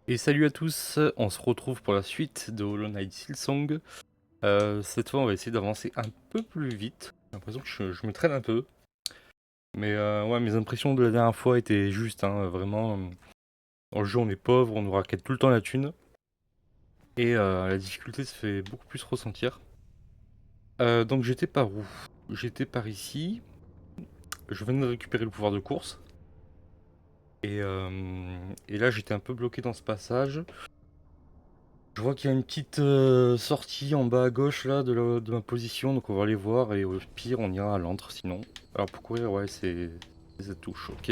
Et salut à tous, on se retrouve pour la suite de Hollow Knight Silksong. Cette fois, on va essayer d'avancer un peu plus vite. J'ai l'impression que je me traîne un peu. Mais ouais, mes impressions de la dernière fois étaient justes, hein, vraiment. Dans le jeu, on est pauvre, on nous raquette tout le temps la thune. Et la difficulté se fait beaucoup plus ressentir. Donc j'étais par où? J'étais par ici. Je venais de récupérer le pouvoir de course. Et, euh, et là, j'étais un peu bloqué dans ce passage. Je vois qu'il y a une petite sortie en bas à gauche là de ma position, donc on va aller voir et au pire on ira à l'antre sinon. Alors pour courir, ouais, c'est cette touche, ok.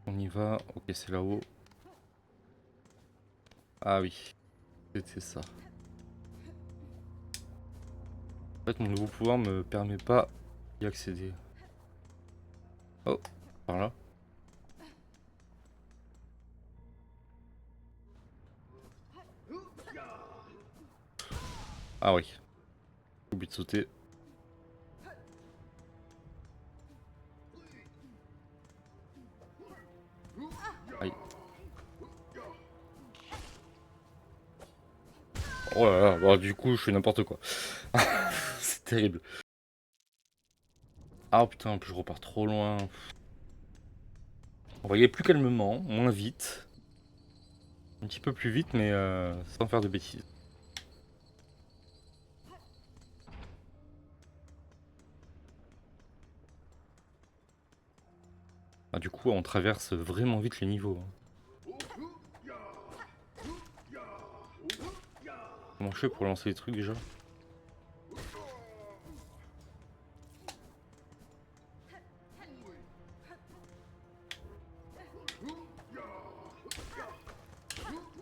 On y va, ok, c'est là-haut. Ah oui, c'était ça. En fait, mon nouveau pouvoir me permet pas d'y accéder. Oh, par là. Ah oui, j'ai oublié de sauter. Aïe. Oh là là, bah, du coup je fais n'importe quoi. C'est terrible. Ah putain, en plus je repars trop loin. On va y aller plus calmement, moins vite. Un petit peu plus vite, mais sans faire de bêtises. Ah, du coup, on traverse vraiment vite les niveaux, hein. Comment je fais pour lancer les trucs déjà?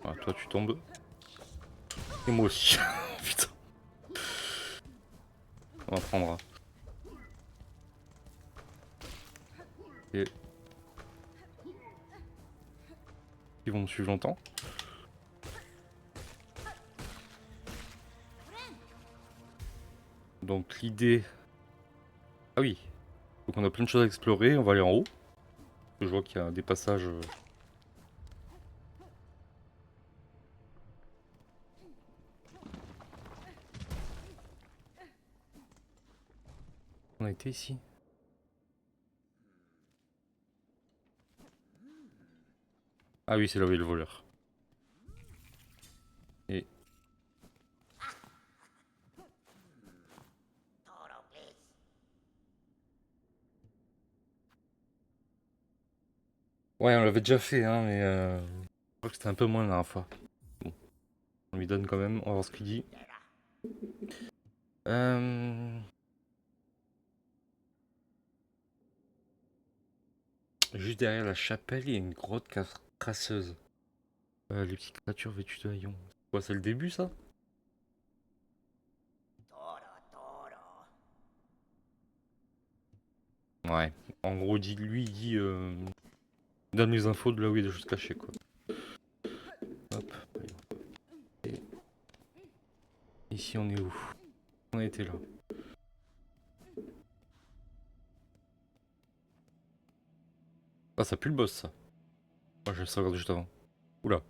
Ah, toi tu tombes. Et moi aussi. Putain, on apprendra. Et ils vont me suivre longtemps. Donc l'idée... Ah oui. Donc on a plein de choses à explorer. On va aller en haut. Je vois qu'il y a des passages... On a été ici. Ah oui, c'est là où il y a le voleur. Et... Ouais, on l'avait déjà fait, hein, mais... Je crois que c'était un peu moins la dernière fois. Bon, on lui donne quand même. On va voir ce qu'il dit. Euh... Juste derrière la chapelle, il y a une grotte crasseuse. Les petites créatures vêtues de haillons. C'est quoi, c'est le début, ça? Ouais. En gros, lui, il dit... donne les infos de là où il y a des choses cachées, quoi. Hop. Et ici, on est où? On était là. Ah, ça pue le boss, ça. Moi, je sauvegarde juste avant. Oula.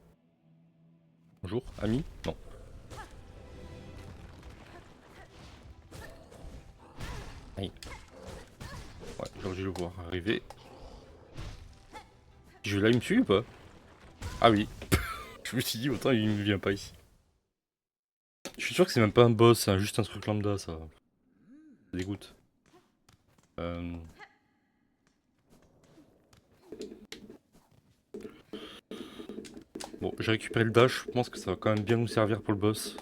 Bonjour, ami? Non. Aïe. Ouais, j'aurais dû le voir arriver. Je vais là, il me suit ou pas? Ah oui. Je me suis dit, autant il ne vient pas ici. Je suis sûr que c'est même pas un boss, c'est juste un truc lambda, ça. Ça dégoûte. Euh... Bon, j'ai récupéré le dash, je pense que ça va quand même bien nous servir pour le boss.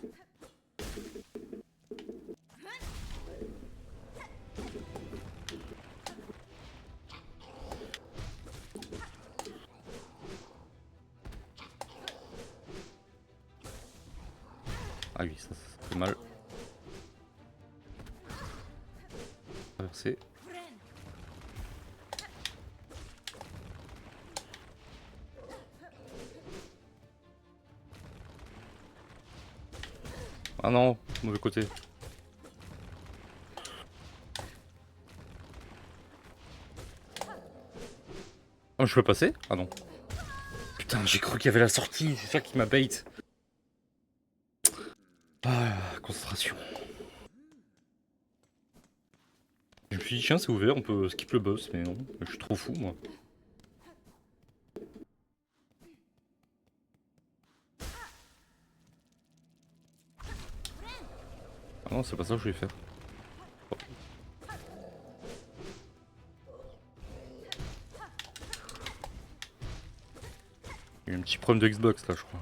Ah oui, ça fait mal. Traverser. Ah non, mauvais côté. Oh, je peux passer? Ah non. Putain, j'ai cru qu'il y avait la sortie, c'est ça qui m'a bait. Ah, concentration. Je me suis dit, tiens, c'est ouvert, on peut skip le boss, mais non, je suis trop fou, moi. Ah non, c'est pas ça que je voulais faire. Il y a un petit problème de Xbox là, je crois.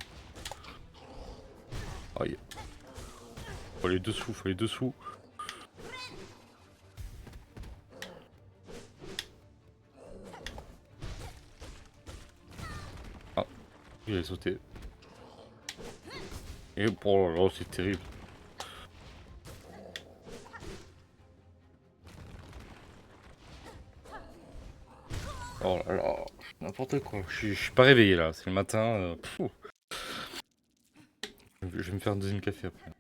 Aïe. Faut aller dessous, faut aller dessous. Ah, il a sauté. Et oh là là, c'est terrible. Oh là là, n'importe quoi. Je suis pas réveillé là, c'est le matin. Je vais me faire un deuxième café après.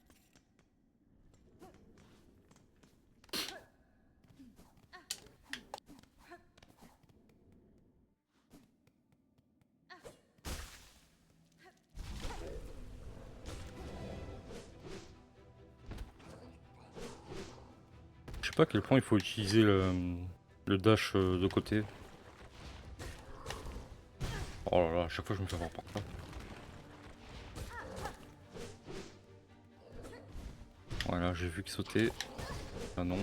Je sais pas à quel point il faut utiliser le dash de côté. Oh là là, à chaque fois je me fais avoir par là. Voilà, j'ai vu qu'il sautait. Ah non.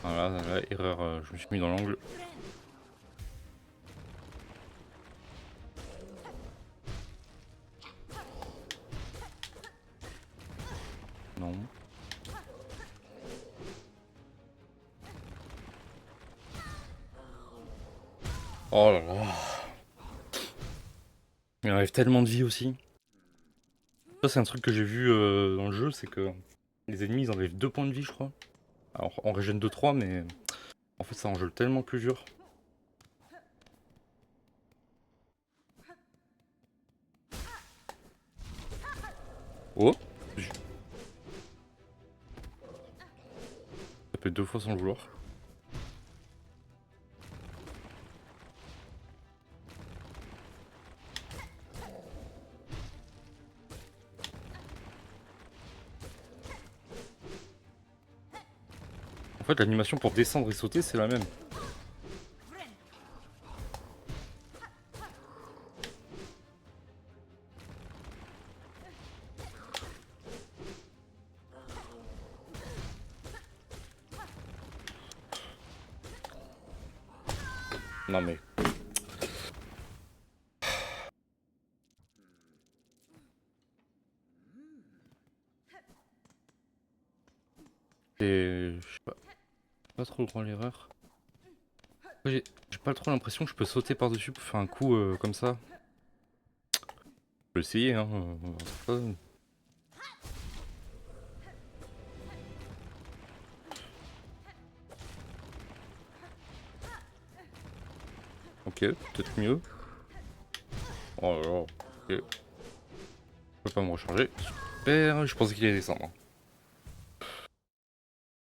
Voilà, là, erreur, je me suis mis dans l'angle. Non. Oh là là. Il arrive tellement de vie aussi. Ça c'est un truc que j'ai vu dans le jeu, c'est que les ennemis ils enlèvent 2 points de vie je crois. Alors on régène 2-3 mais en fait ça rend le jeu tellement plus dur. Oh, j'ai tapé 2 fois sans le vouloir. En fait l'animation pour descendre et sauter c'est la même. Non mais... Je sais pas trop grand l'erreur. J'ai pas trop l'impression que je peux sauter par-dessus pour faire un coup comme ça. Je peux essayer hein. On va voir ça. Ok, peut-être mieux. Oh là là, ok. Je peux pas me recharger. Super, je pensais qu'il allait descendre.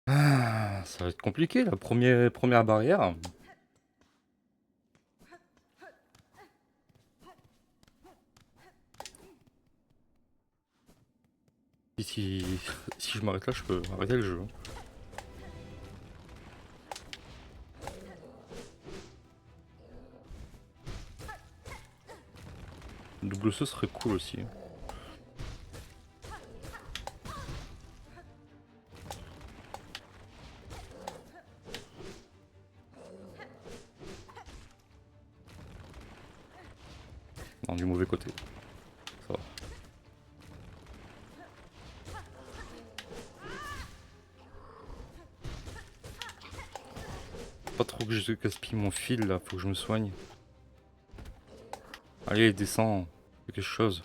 Ah, ça va être compliqué la première barrière. Si, si je m'arrête là, je peux arrêter le jeu. Double saut serait cool aussi. Non, du mauvais côté. Ça va. Pas trop que je gaspille mon fil là, faut que je me soigne. Allez, descends, fais quelque chose.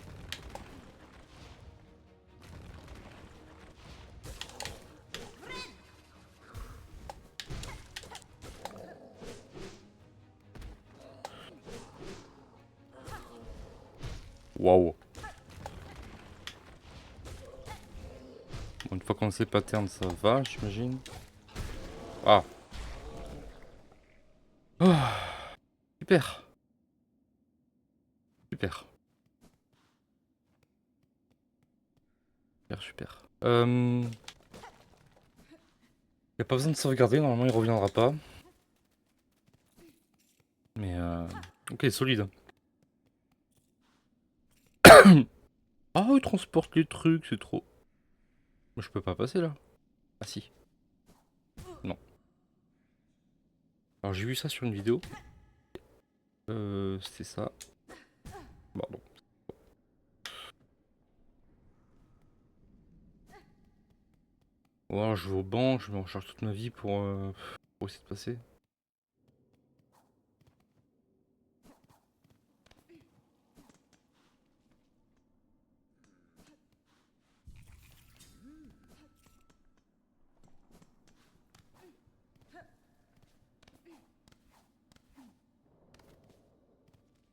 Waouh. Bon, une fois qu'on sait pattern, ça va, j'imagine. Ah. Oh, super. Super. Super, super. Y a pas besoin de sauvegarder, normalement il reviendra pas. Mais ok, solide. Ah, il transporte les trucs, c'est trop. Mais je peux pas passer là. Ah si. Non. Alors j'ai vu ça sur une vidéo. C'était ça. Pardon. Ouais, je vais au banc, je me recharge toute ma vie pour essayer de passer.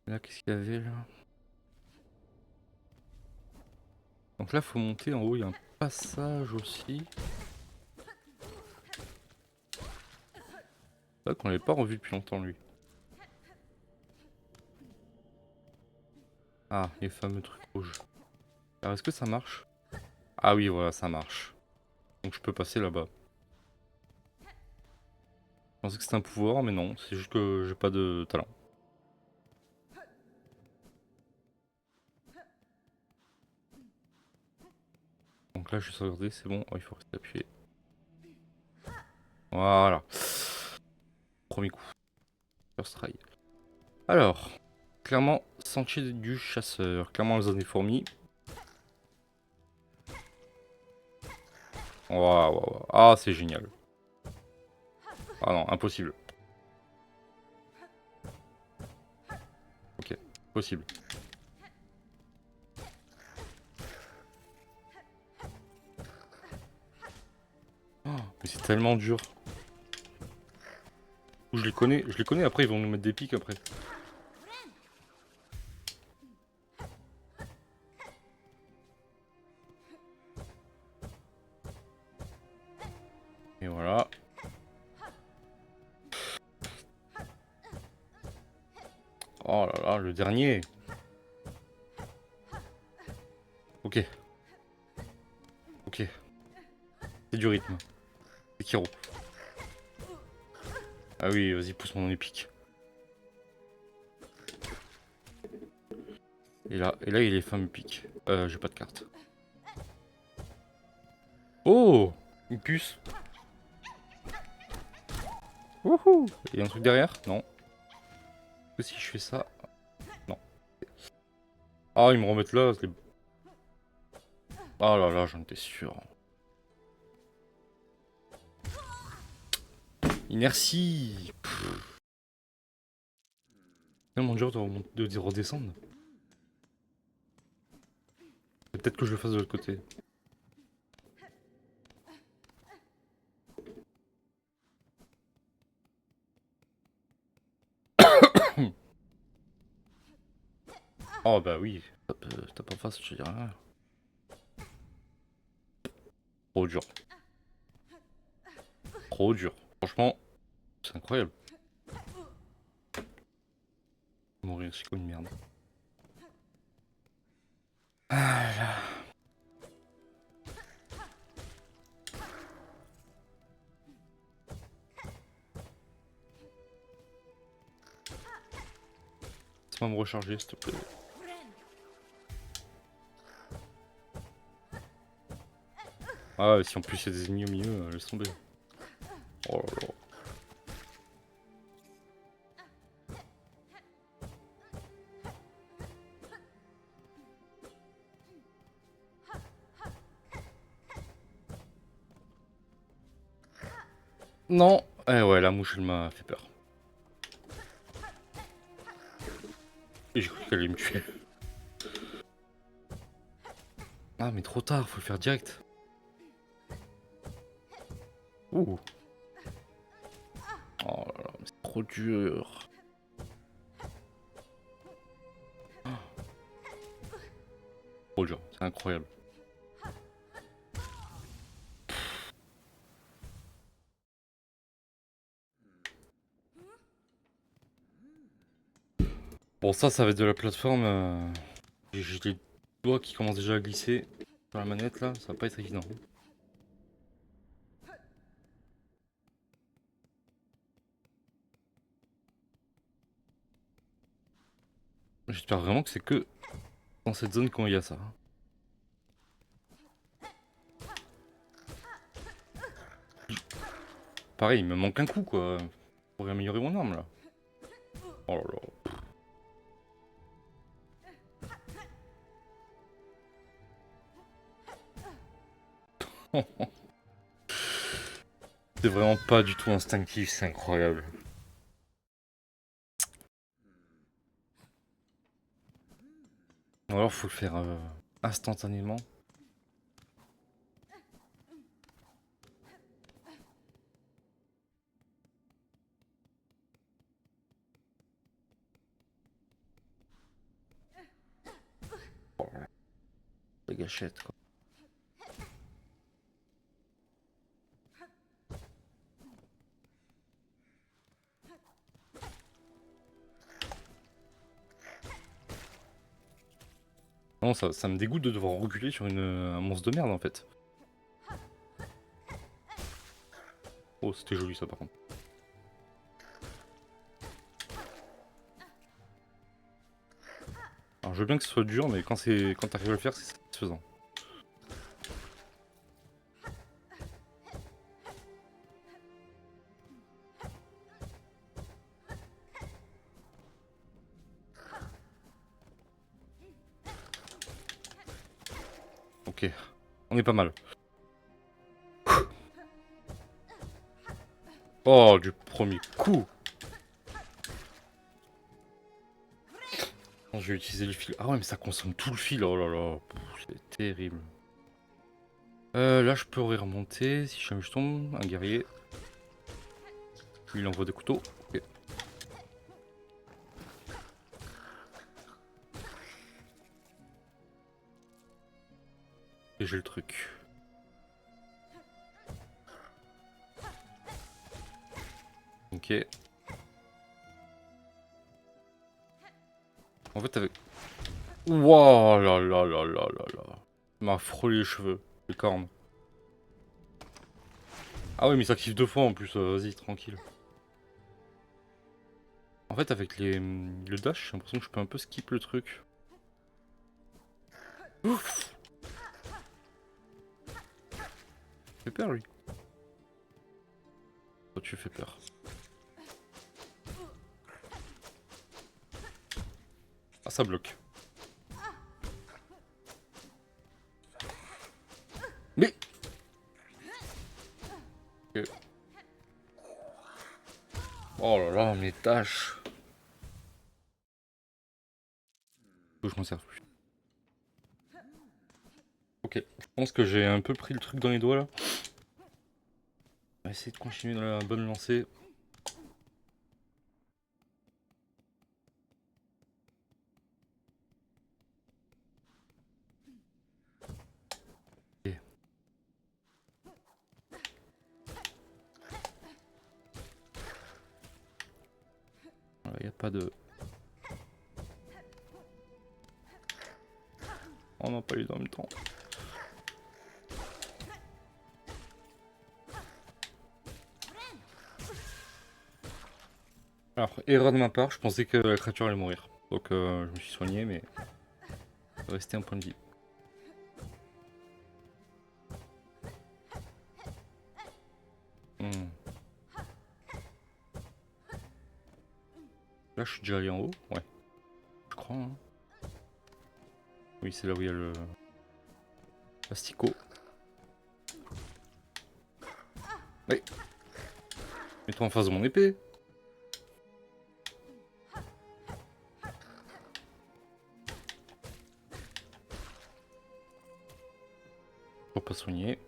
Et là, qu'est-ce qu'il y avait là? Donc là, faut monter en haut, il y a un passage aussi. C'est vrai qu'on l'avait pas revu depuis longtemps lui. Ah, les fameux trucs rouges. Alors est-ce que ça marche? Ah oui, voilà, ça marche. Donc je peux passer là-bas. Je pensais que c'était un pouvoir, mais non, c'est juste que j'ai pas de talent. Donc là, je suis sauvegardé, c'est bon. Oh, il faut rester appuyé. Voilà. Premier coup. First try. Alors, clairement, sentier du chasseur. Clairement, la zone des fourmis. Waouh, waouh, waouh. Ah, c'est génial. Ah non, impossible. Ok, possible. Oh, mais c'est tellement dur. Je les connais, après ils vont nous mettre des pics après. Et voilà. Oh là là, le dernier. Ok. Ok. C'est du rythme. C'est Kiro. Ah oui, vas-y, pousse mon épique. Et là, il est fameux pic. J'ai pas de carte. Oh, une puce. Wouhou. Il y a un truc derrière? Non. Que si je fais ça? Non. Ah, ils me remettent là. Oh là là, j'en étais sûr. Inertie. Tellement dur de redescendre. Peut-être que je le fasse de l'autre côté. Oh bah oui. Tape en face, je dirais rien. Trop dur. Trop dur. Franchement, c'est incroyable. Mourir, c'est comme une merde. Ah là. Laisse-moi me recharger, s'il te plaît. Ah ouais, si en plus il y a des ennemis au milieu, laisse tomber. Oh là là. Non. Eh ouais, la mouche, elle m'a fait peur. Et j'ai cru qu'elle allait me tuer. Ah, mais trop tard, faut le faire direct. Ouh. Oh là là, mais c'est trop dur. Trop dur, c'est incroyable. Bon, ça va être de la plateforme. J'ai les doigts qui commencent déjà à glisser sur la manette là, ça va pas être évident. J'espère vraiment que c'est que dans cette zone quand il y a ça. Pareil, il me manque un coup quoi, pour améliorer mon arme là. Oh là là. C'est vraiment pas du tout instinctif, c'est incroyable. Ou alors faut le faire instantanément. Oh là là, la gâchette quoi. Non, ça me dégoûte de devoir reculer sur un monstre de merde en fait. Oh, c'était joli ça par contre. Alors je veux bien que ce soit dur, mais quand t'arrives à le faire, c'est satisfaisant. Ok, on est pas mal. Oh, du premier coup. Non, je vais utiliser le fil. Ah ouais, mais ça consomme tout le fil. Oh là là, c'est terrible. Là, je pourrais remonter si jamais je tombe. Un guerrier. Lui, il envoie des couteaux. Ok. Et j'ai le truc. Ok. En fait, avec. Wouah là là là là là là. Il m'a frôlé les cheveux, les cornes. Ah ouais, mais ça active 2 fois en plus. Vas-y, tranquille. En fait, avec le dash, j'ai l'impression que je peux un peu skip le truc. Ouf. Il fait peur, lui. Toi, tu fais peur. Ah, ça bloque. Mais... Ok. Oh là là, mes tâches. Faut que je m'en serve plus. Ok, je pense que j'ai un peu pris le truc dans les doigts là. On va essayer de continuer dans la bonne lancée. Ok. Voilà, y a pas de... On n'a pas eu en même temps. Alors, erreur de ma part, je pensais que la créature allait mourir. Donc je me suis soigné, mais... Il restait un point de vie. Hmm. Là, je suis déjà allé en haut. Ouais. Je crois, hein. Oui, c'est là où il y a le... Asticot. Oui. Mets-toi en face de mon épée. Faut pas soigner.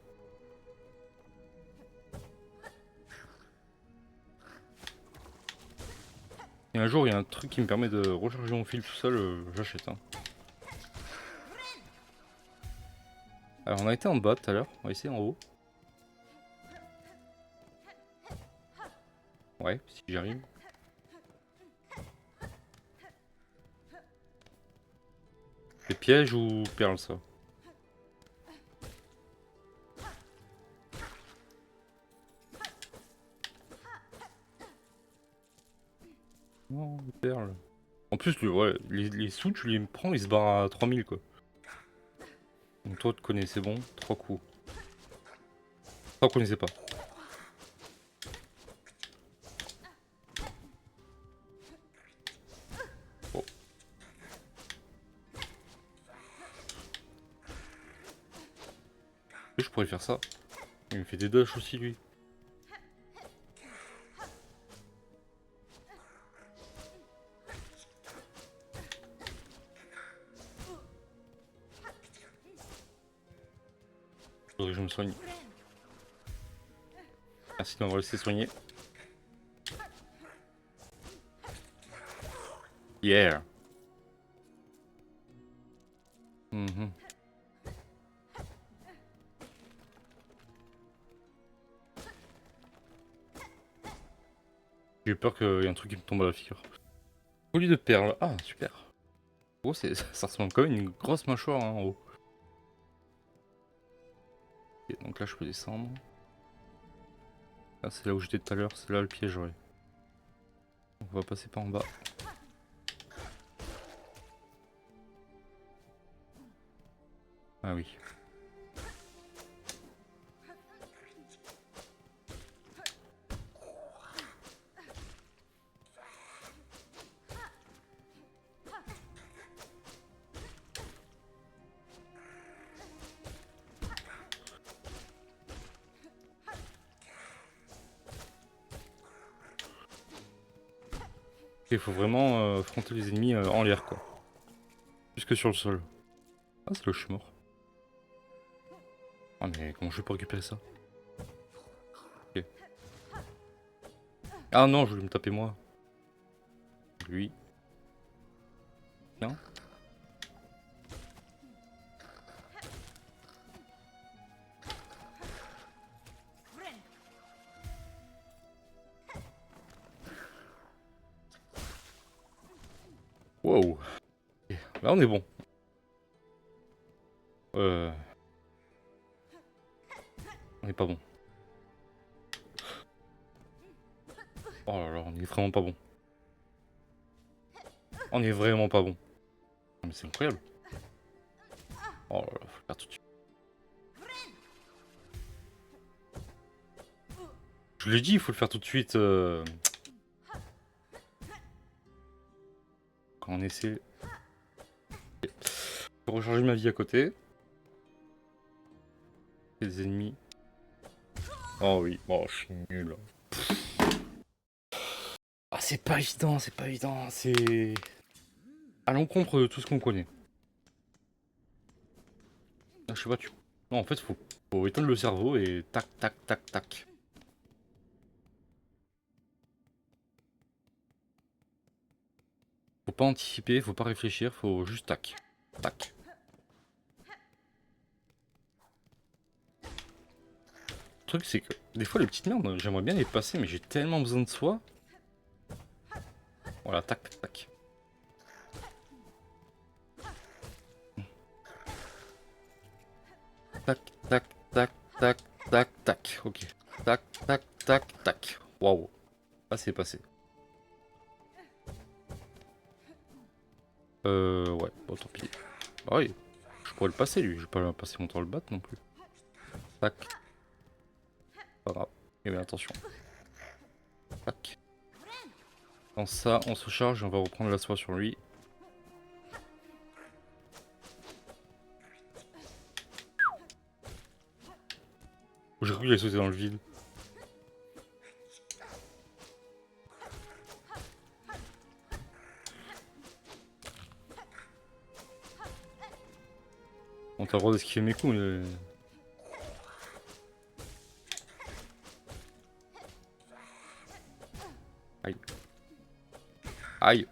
Et un jour, il y a un truc qui me permet de recharger mon fil tout seul, j'achète. Hein. Alors on a été en bas tout à l'heure, on va essayer en haut. Ouais, si j'y arrive. Les pièges ou perles ça? Non, les perles. En plus, ouais, les sous, tu les prends, ils se barrent à 3000 quoi. Donc toi, tu connais, c'est bon, 3 coups. Ça, on connaissait pas. Oh. Je pourrais faire ça. Il me fait des dashs aussi, lui. Faudrait que je me soigne. Merci de m'avoir laissé soigner. Yeah. Mhm. J'ai eu peur qu'il y ait un truc qui me tombe à la figure. Collier de perles. Ah, super. Oh, ça ressemble quand même à une grosse mâchoire hein, en haut. Et donc là, je peux descendre. Ah, c'est là où j'étais tout à l'heure, c'est là le piège, ouais. On va passer par en bas. Ah oui. Il faut vraiment affronter les ennemis en l'air, quoi. Plus que sur le sol. Ah, c'est là où je suis mort. Ah, mais comment je vais pas récupérer ça? Ok. Ah non, je voulais me taper moi. Lui. Tiens. Wow. Ok. Là, on est bon. On est pas bon. Oh là là, on est vraiment pas bon. On est vraiment pas bon. Ah, mais c'est incroyable. Oh là là, faut le faire tout de suite. Je l'ai dit, il faut le faire tout de suite. Quand on essaie. Ok. Faut recharger ma vie à côté. Les ennemis. Oh oui, oh je suis nul. Ah c'est pas évident, c'est pas évident, c'est à l'encontre de tout ce qu'on connaît. Ah, je sais pas, tu... Non en fait faut éteindre le cerveau et tac tac tac tac. Faut pas anticiper, faut pas réfléchir, faut juste tac. Tac. Le truc c'est que des fois les petites merdes, j'aimerais bien les passer mais j'ai tellement besoin de soi. Voilà, tac tac tac. Tac tac tac tac tac tac. Ok. Tac tac tac tac. Waouh. Ah c'est passé. Ouais, bon tant pis. Ah oui, je pourrais le passer lui, je vais pas passer mon temps à le battre non plus. Tac. Pas grave. Eh bien attention. Tac. Dans ça, on se charge et on va reprendre la soie sur lui. Oh, j'ai cru qu'il allait sauter dans le vide. On t'a le droit d'esquiver mes coups, mais... Aïe. Aïe.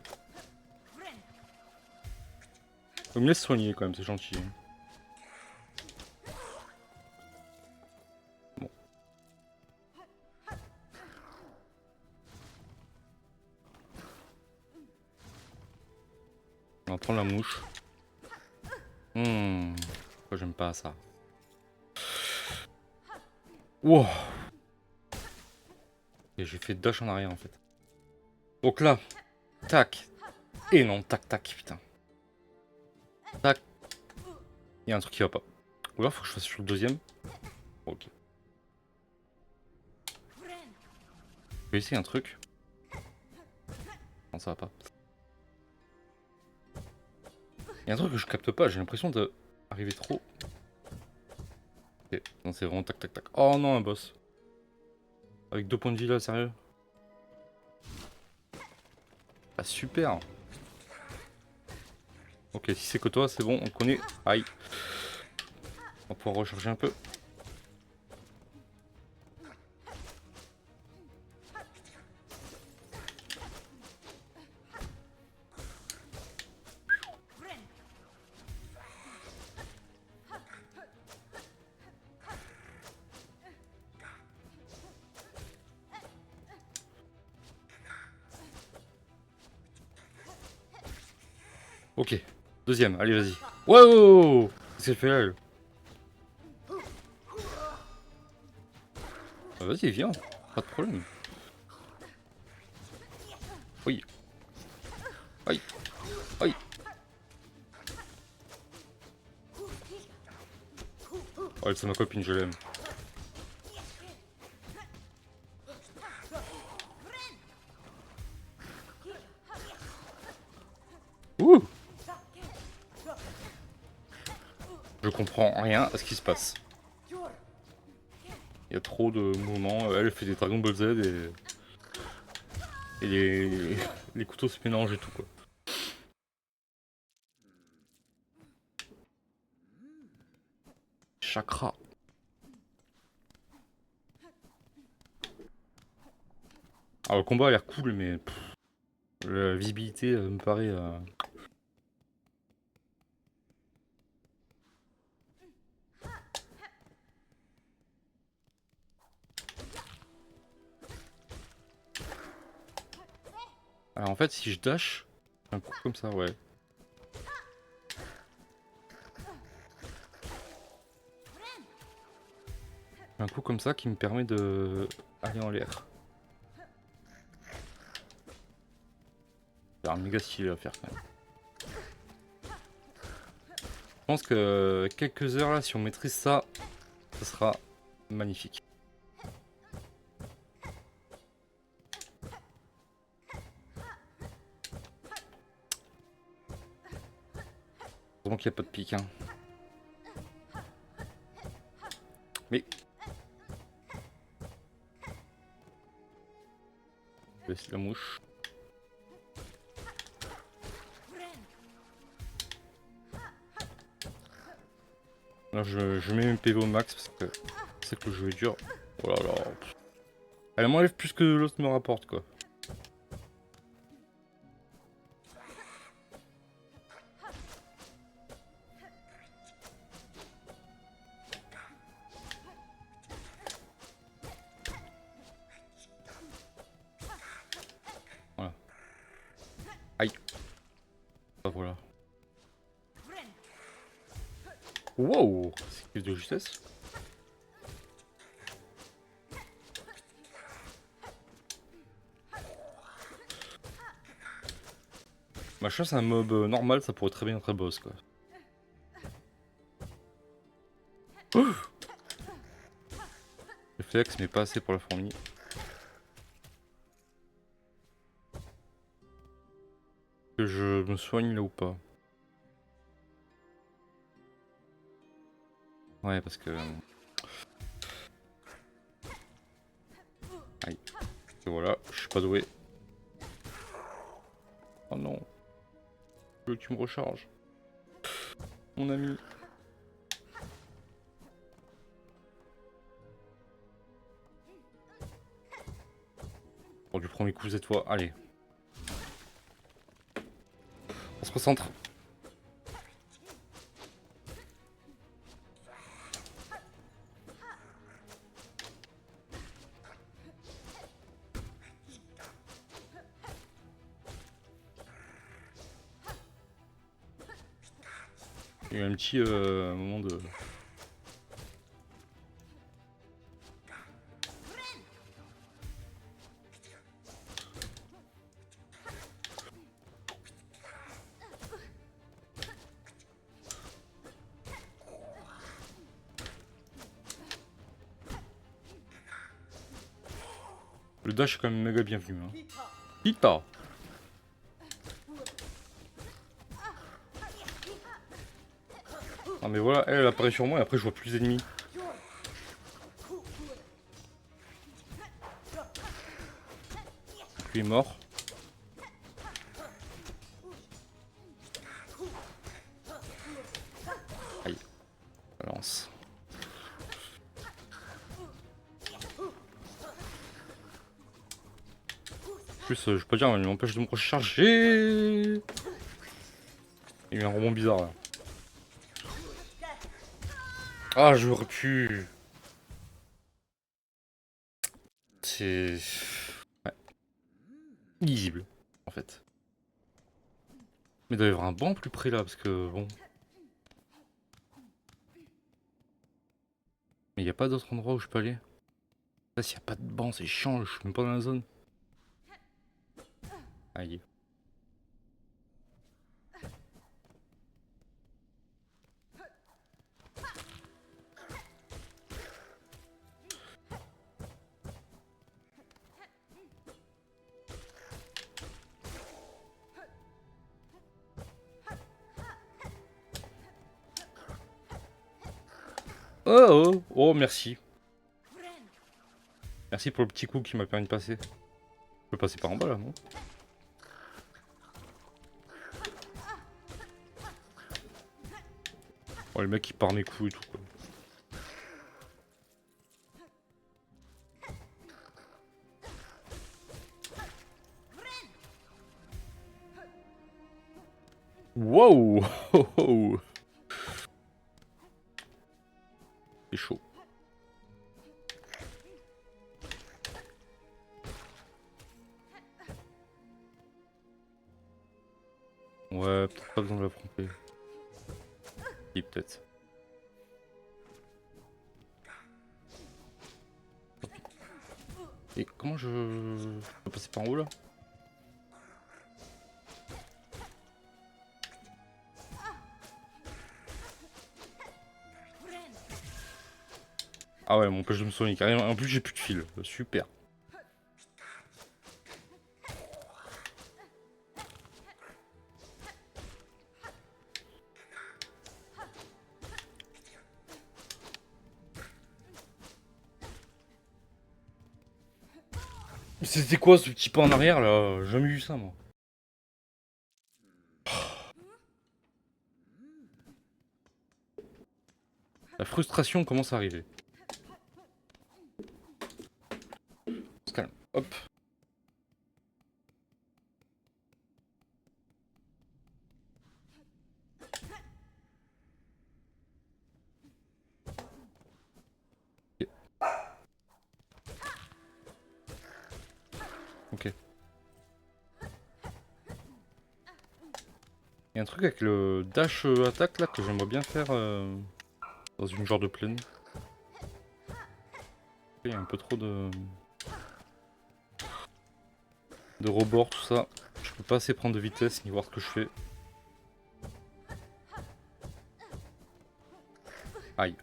Faut me laisser soigner quand même, c'est gentil. Hein. va prendre la mouche. Pourquoi j'aime pas ça? Wow. Et j'ai fait dash en arrière en fait. Donc là, tac. Et non, tac, tac, putain. Tac. Il y a un truc qui va pas. Ou alors faut que je fasse sur le deuxième. Ok. Je vais essayer un truc. Non, ça va pas. Il y a un truc que je capte pas, j'ai l'impression d'arriver trop. Ok, non, c'est vraiment tac tac tac. Oh non, un boss. Avec 2 points de vie là, sérieux? Ah, super. Ok, si c'est que toi, c'est bon, on connaît. Aïe. On va pouvoir recharger un peu. Ok, deuxième, allez vas-y. Wow! Qu'est-ce qu'elle fait là elle? Bah, vas-y, viens, pas de problème. Oui. Aïe. Aïe. Oh, c'est ma copine, je l'aime. Ouh! Je comprends rien à ce qui se passe. Il y a trop de mouvements. Elle fait des Dragon Ball Z et les couteaux se mélangent et tout quoi. Chakra. Alors le combat a l'air cool mais la visibilité me paraît... Alors en fait si je dash, un coup comme ça ouais. Un coup comme ça qui me permet de aller en l'air. C'est un méga stylé à faire quand même. Je pense que quelques heures là, si on maîtrise ça, ça sera magnifique. Heureusement qu'il n'y a pas de pique. Hein. Mais... je vais laisser la mouche. Là je mets mes PV au max parce que c'est que le jeu est dur. Oh là là. Elle m'enlève plus que l'autre me rapporte quoi. Voilà. Aïe. Ah, voilà. Wow. C'est plus de justesse. Ma chasse à un mob normal, ça pourrait très bien être un boss quoi. Réflexe mais pas assez pour la fourmi. Que je me soigne là ou pas? Ouais parce que... Aïe. Et voilà, je suis pas doué. Oh non. Je veux que tu me recharges. Mon ami. Bon, du premier coup cette fois, allez. On se concentre. Il y a eu un petit moment de... Le dash est quand même méga bienvenu. Hein. Pita. Ah mais voilà, elle apparaît sur moi et après je vois plus d'ennemis. Lui est mort. Aïe. Balance. En plus, je peux pas dire, il m'empêche de me recharger. Il y a eu un rebond bizarre là. Ah, j'aurais pu. C'est. Ouais. Illisible, en fait. Mais il doit y avoir un banc plus près là, parce que bon. Mais il n'y a pas d'autre endroit où je peux aller. Là, s'il n'y a pas de banc, c'est chiant, je suis même pas dans la zone. Aïe. Oh, oh, oh, merci. Merci pour le petit coup qui m'a permis de passer. Je peux passer par en bas là, non? Oh, le mec qui part mes coups et tout quoi. Wow. Oh, oh. C'est chaud. Ouais, peut-être pas besoin de l'affronter. Si, peut-être. Et comment je peux passer par en haut là? Ah ouais, mon pêche de me soigner carrément. En plus, j'ai plus de fil. Super. C'était quoi ce petit pas en arrière là? J'ai jamais vu ça moi. La frustration commence à arriver. On se calme. Hop. Ok. Il y a un truc avec le dash attaque là que j'aimerais bien faire dans une genre de plaine. Il y a un peu trop de rebord, tout ça. Je peux pas assez prendre de vitesse ni voir ce que je fais. Aïe.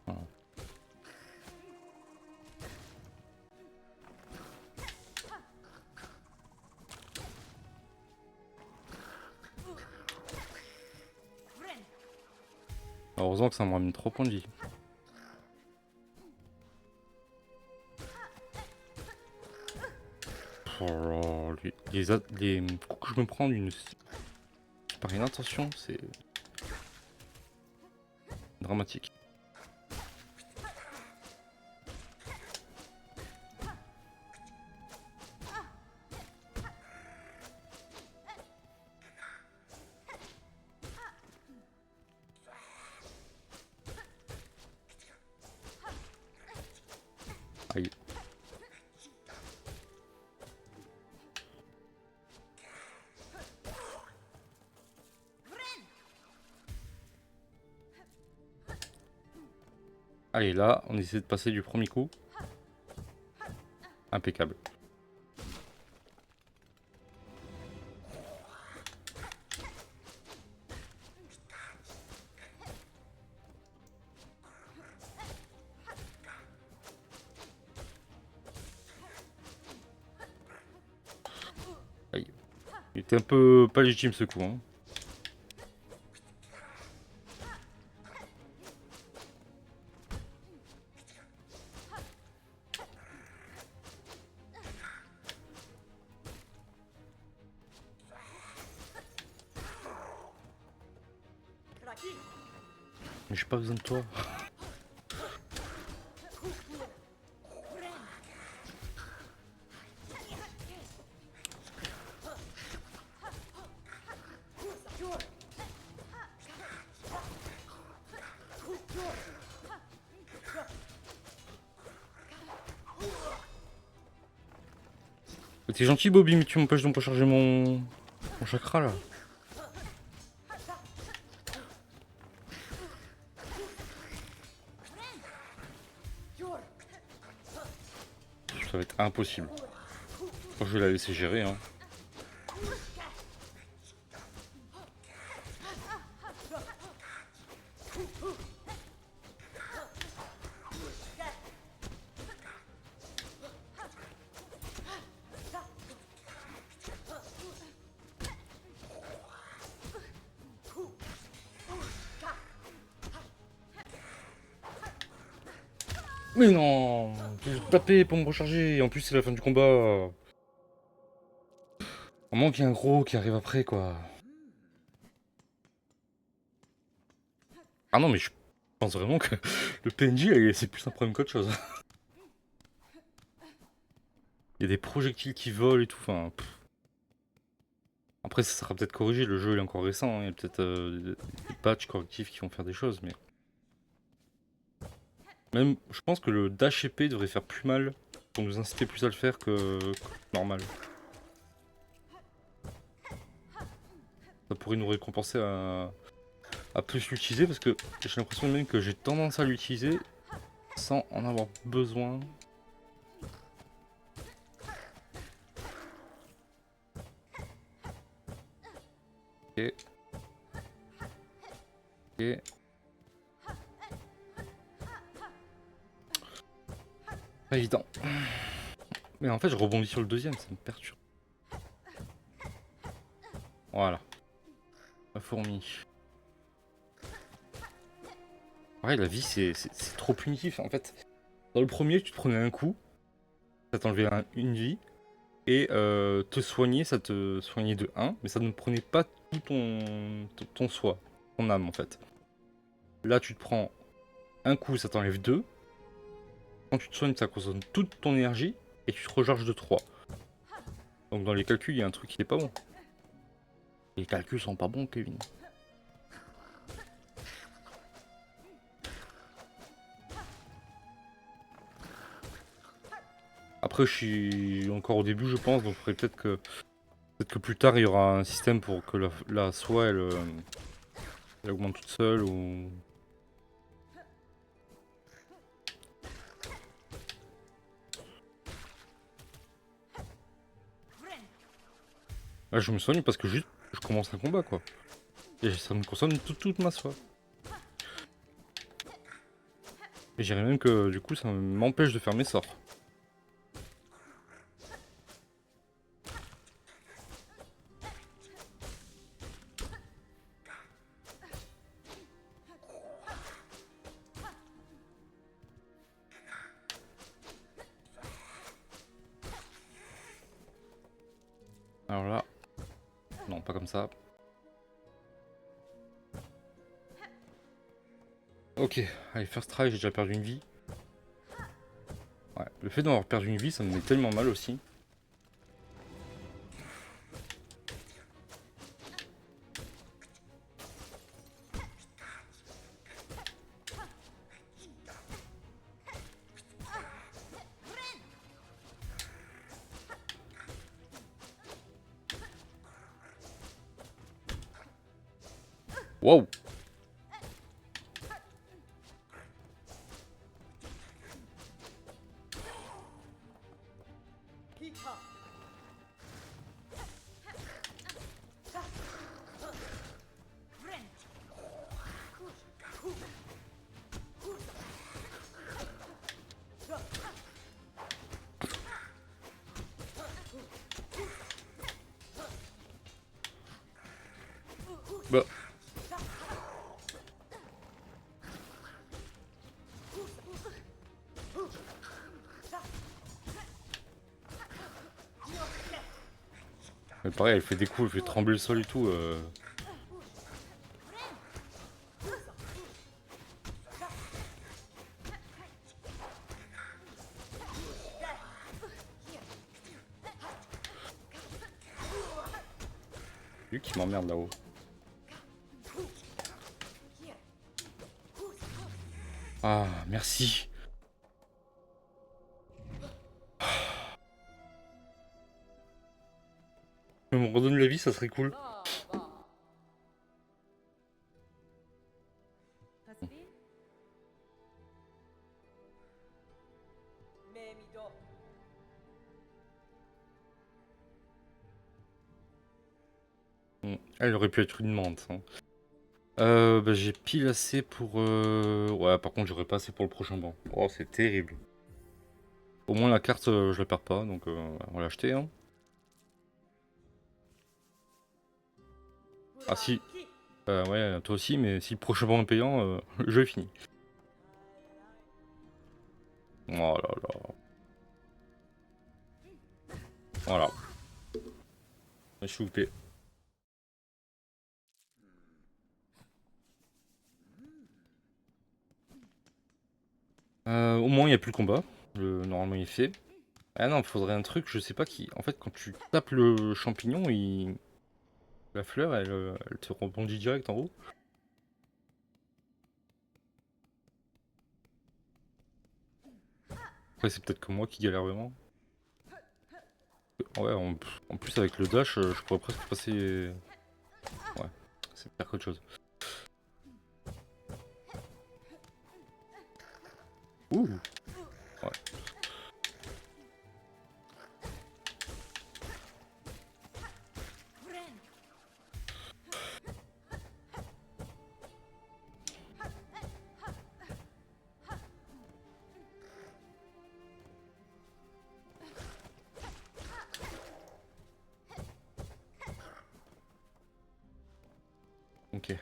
Voilà. Heureusement que ça me ramène 3 points de vie. Oh là, les coups que je me prends par une intention, c'est dramatique. Allez, là, on essaie de passer du premier coup. Impeccable. Aïe. Il était un peu pas légitime ce coup, hein. Mais j'ai pas besoin de toi. T'es gentil Bobby, mais tu m'empêches de me recharger mon chakra là. Ça va être impossible. Je vais la laisser gérer, hein. Mais non, j'ai tapé pour me recharger, et en plus c'est la fin du combat. Au moins qu'il y a un gros qui arrive après, quoi. Ah non, mais je pense vraiment que le PNJ, c'est plus un problème qu'autre chose. Il y a des projectiles qui volent et tout, enfin... Après, ça sera peut-être corrigé, le jeu il est encore récent, hein. Il y a peut-être des patchs correctifs qui vont faire des choses, mais... Même, je pense que le dash épée devrait faire plus mal, pour nous inciter plus à le faire que normal. Ça pourrait nous récompenser à plus l'utiliser, parce que j'ai l'impression même que j'ai tendance à l'utiliser sans en avoir besoin. Ok. Ok. Pas évident. Mais en fait, je rebondis sur le deuxième, ça me perturbe. Voilà. La fourmi. Ouais, la vie, c'est trop punitif. En fait, dans le premier, tu te prenais un coup, ça t'enlevait une vie, et te soigner, ça te soignait de 1, mais ça ne prenait pas tout ton soi, ton âme, en fait. Là, tu te prends un coup, ça t'enlève 2. Quand tu te soignes, ça consomme toute ton énergie, et tu te recharges de 3. Donc dans les calculs, il y a un truc qui n'est pas bon. Les calculs sont pas bons, Kevin. Après, je suis encore au début, je pense, donc peut-être que plus tard, il y aura un système pour que la soie, elle augmente toute seule, ou... Là, je me soigne parce que juste, je commence un combat, quoi. Et ça me consomme toute ma soie. Et je dirais même que, du coup, ça m'empêche de faire mes sorts. Alors là... Non, pas comme ça. Ok, allez, first try, j'ai déjà perdu une vie. Ouais, le fait d'avoir perdu une vie, ça me met tellement mal aussi. Waouh! Bah. Mais pareil, elle fait des coups, elle fait trembler le sol et tout. Lui qui m'emmerde là-haut. Ah, merci. Je me redonne la vie, ça serait cool. Elle aurait pu être une menthe. Hein. Bah, j'ai pile assez pour... Ouais, par contre, j'aurais pas assez pour le prochain banc. Oh, c'est terrible. Au moins, la carte, je la perds pas, donc on va l'acheter. Hein. Ah si. Ouais, toi aussi, mais si le prochain banc est payant, le jeu est fini. Oh là là. Voilà. Je suis loupé. Au moins, il n'y a plus le combat. Normalement, il est fait. Ah non, il faudrait un truc, je sais pas qui. En fait, quand tu tapes le champignon, la fleur, elle te rebondit direct en haut. Après, c'est peut-être que moi qui galère vraiment. Ouais, en plus, avec le dash, je pourrais presque passer. Ouais, c'est pire qu'autre chose. Ouh! Ouais. Ok.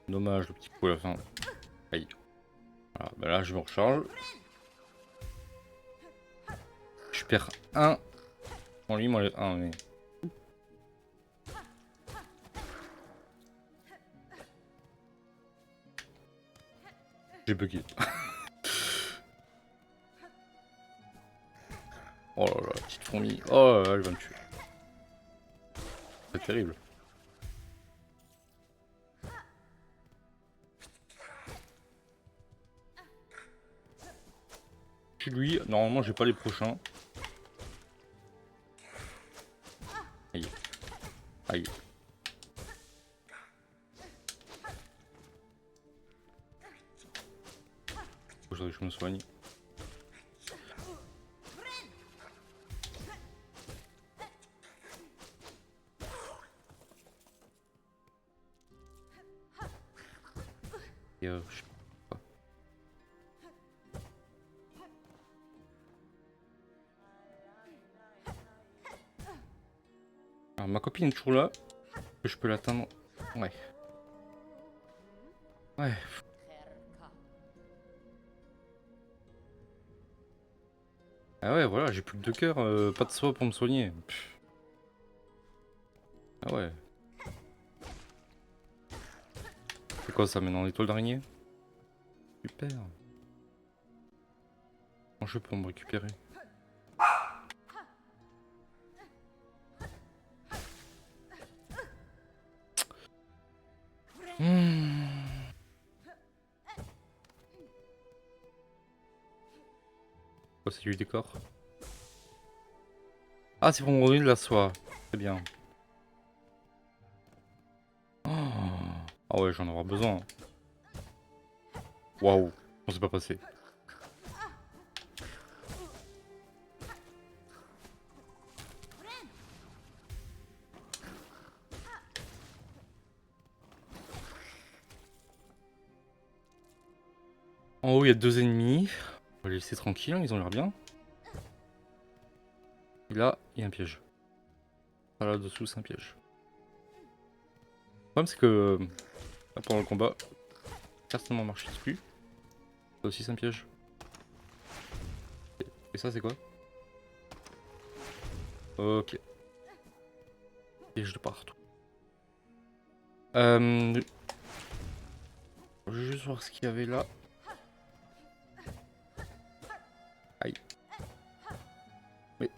Dommage, le petit coup à la fin. Aïe. Voilà, bah là, je me recharge. Je perds un. Bon, lui, il m'enlève un, mais. J'ai bugué. Oh là là, petite fourmi. Oh là là, elle va me tuer. C'est terrible. Puis lui, normalement, j'ai pas les prochains. Aïe. Aïe. Faut que je me soigne. Et je sais pas. Alors, ma copine est toujours là. Je peux l'atteindre. Ouais. Ouais. Ah ouais, voilà, j'ai plus que 2 cœurs, pas de soin pour me soigner. Pff. Ah ouais. C'est quoi ça maintenant, l'étoile d'araignée? Super. Comment je fais pour me récupérer? Oh, c'est du décor. Ah, c'est pour me redonner de la soie. Très bien. Oh. Ah ouais, j'en aurai besoin. Waouh, on s'est pas passé. haut, il y a 2 ennemis. On va les laisser tranquilles, hein, ils ont l'air bien. Et là, il y a un piège. Ah, là-dessous, c'est un piège. Le problème, c'est que là, pendant le combat, certainement marcher dessus. Ça aussi, c'est un piège. Et ça, c'est quoi? Ok. Piège de partout. Je vais juste voir ce qu'il y avait là. Aïe. Mais,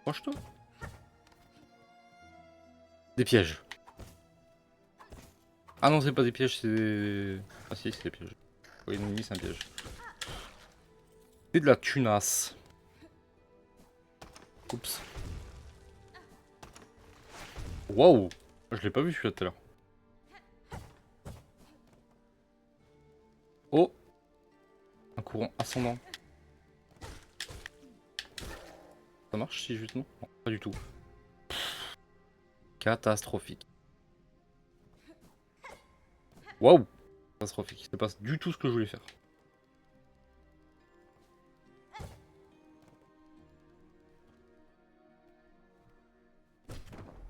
proche-toi. Des pièges. Ah non, c'est pas des pièges, c'est des... Ah si, c'est des pièges. Oui, l'ennemi, c'est un piège. C'est de la tunasse. Oups. Waouh! Je l'ai pas vu celui-là tout à l'heure. Oh! Un courant ascendant. Ça marche si juste non? Non, pas du tout. Catastrophique. Waouh! Catastrophique. C'est pas du tout ce que je voulais faire.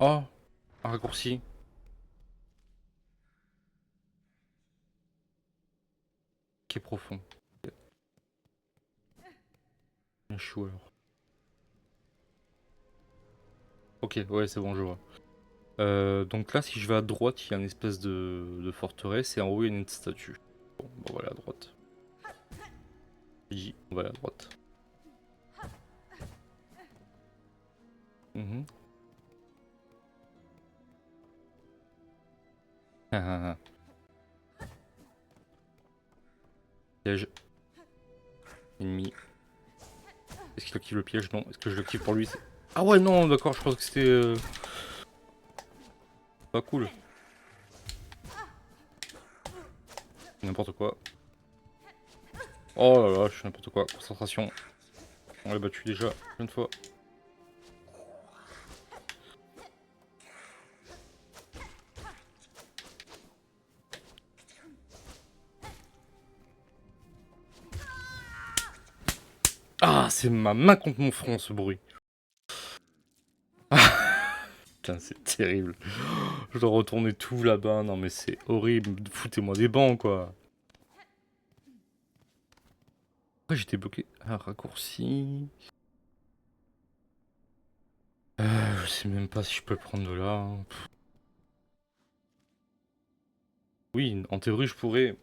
Oh! Un raccourci. Qui est profond. Un chou alors. Ok, ouais, c'est bon, je vois. Donc là, si je vais à droite, il y a une espèce de forteresse et en haut, il y a une statue. Bon, bah voilà, à droite. On va aller à droite. Mhm. Ah, ah, ah. Piège. Ennemi. Est-ce qu'il active le piège? Non. Est-ce que je l'active pour lui? Ah ouais, non, d'accord, je pense que c'était... pas cool. N'importe quoi. Oh là là, je fais n'importe quoi. Concentration. On l'a battu déjà une fois. Ah, c'est ma main contre mon front, ce bruit. Putain, c'est terrible. Je dois retourner tout là-bas. Non, mais c'est horrible. Foutez-moi des bancs, quoi. Pourquoi j'étais bloqué? Un raccourci. Je sais même pas si je peux le prendre de là. Oui, en théorie, je pourrais.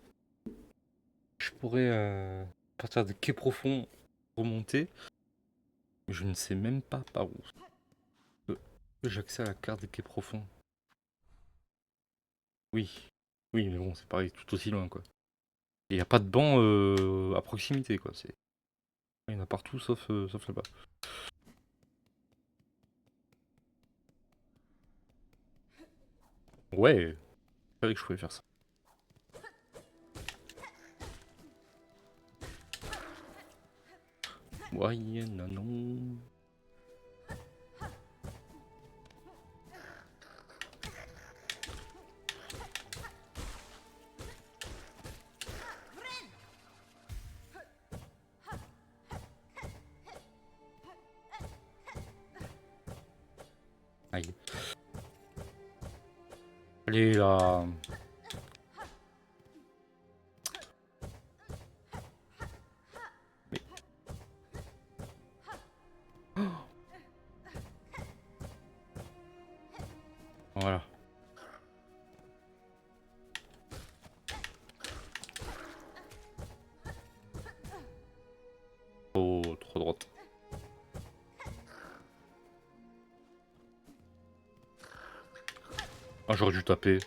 Je pourrais partir des quais profonds, remonter. Mais je ne sais même pas par où. J'ai accès à la carte des quais profonds. Oui. Oui, mais bon, c'est pareil, tout aussi loin, quoi. Il n'y a pas de banc à proximité, quoi. Il y en a partout sauf là-bas. Ouais, je savais que je pouvais faire ça. Ouais, non, non. Aïe. Allez, là. Mais... Voilà. Oh, trop droite. Ah, j'aurais dû taper.